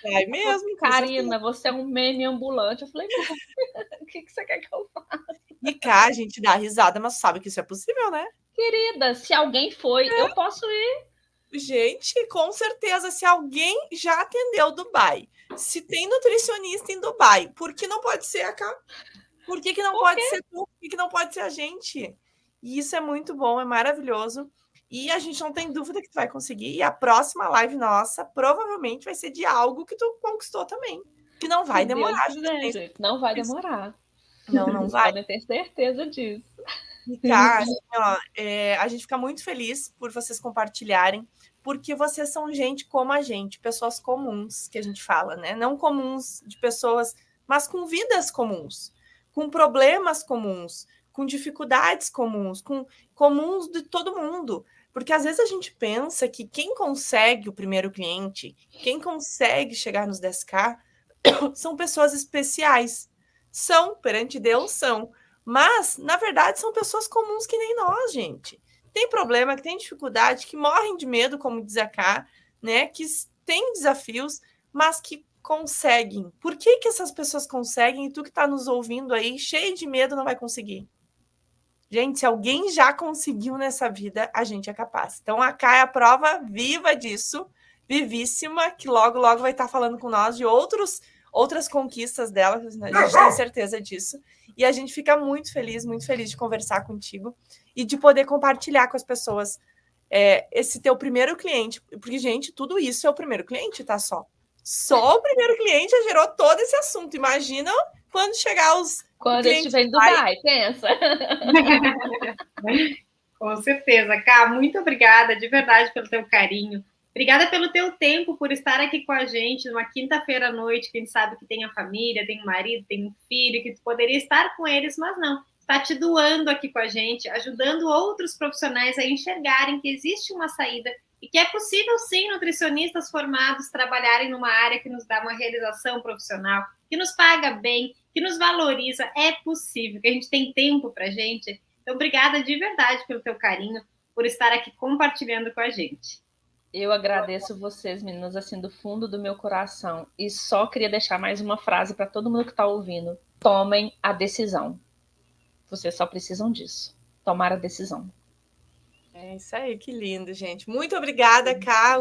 É mesmo. Karina, você é um meme ambulante. Eu falei, o que você quer que eu faça? E cá a gente dá risada, mas sabe que isso é possível, né? Querida, se alguém foi, eu posso ir. Gente, com certeza, se alguém já atendeu Dubai, se tem nutricionista em Dubai, por que não pode ser a cá? Por que não pode ser tu? Por que não pode ser a gente? E isso é muito bom, é maravilhoso. E a gente não tem dúvida que tu vai conseguir. E a próxima live nossa provavelmente vai ser de algo que tu conquistou também. Que não vai demorar. Gente. Não vai demorar. Não vai. Podem ter certeza disso. E cá, assim, ó, a gente fica muito feliz por vocês compartilharem, porque vocês são gente como a gente, pessoas comuns, que a gente fala, né? Não comuns de pessoas, mas com vidas comuns, com problemas comuns, com dificuldades comuns, com comuns de todo mundo. Porque às vezes a gente pensa que quem consegue o primeiro cliente, quem consegue chegar nos 10K, são pessoas especiais. São, perante Deus, são. Mas, na verdade, são pessoas comuns que nem nós, gente. Tem problema, que tem dificuldade, que morrem de medo, como diz a Cá, né? Que têm desafios, mas que conseguem. Por que essas pessoas conseguem e tu que está nos ouvindo aí, cheio de medo, não vai conseguir? Gente, se alguém já conseguiu nessa vida, a gente é capaz. Então, a Cá é a prova viva disso, vivíssima, que logo, logo vai estar falando com nós de outras conquistas dela, a gente tem certeza disso. E a gente fica muito feliz de conversar contigo e de poder compartilhar com as pessoas esse teu primeiro cliente. Porque, gente, tudo isso é o primeiro cliente, tá? Só o primeiro cliente já gerou todo esse assunto. Imagina quando chegar os... Quando eu estiver em Dubai, pensa. Com certeza. Cá, muito obrigada de verdade pelo teu carinho. Obrigada pelo teu tempo, por estar aqui com a gente numa quinta-feira à noite, quem sabe que tem a família, tem um marido, tem um filho, que tu poderia estar com eles, mas não. Está te doando aqui com a gente, ajudando outros profissionais a enxergarem que existe uma saída e que é possível, sim, nutricionistas formados trabalharem numa área que nos dá uma realização profissional, que nos paga bem, que nos valoriza. É possível, que a gente tem tempo para a gente. Então, obrigada de verdade pelo teu carinho, por estar aqui compartilhando com a gente. Eu agradeço vocês, meninas, assim, do fundo do meu coração. E só queria deixar mais uma frase para todo mundo que está ouvindo. Tomem a decisão. Vocês só precisam disso. Tomar a decisão. É isso aí, que lindo, gente. Muito obrigada, Cá.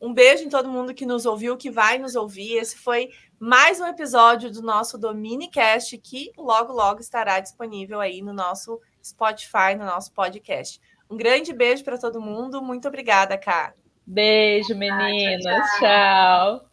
Um beijo em todo mundo que nos ouviu, que vai nos ouvir. Esse foi mais um episódio do nosso Dominicast, que logo, logo estará disponível aí no nosso Spotify, no nosso podcast. Um grande beijo para todo mundo. Muito obrigada, Cá. Beijo, meninas. Tchau.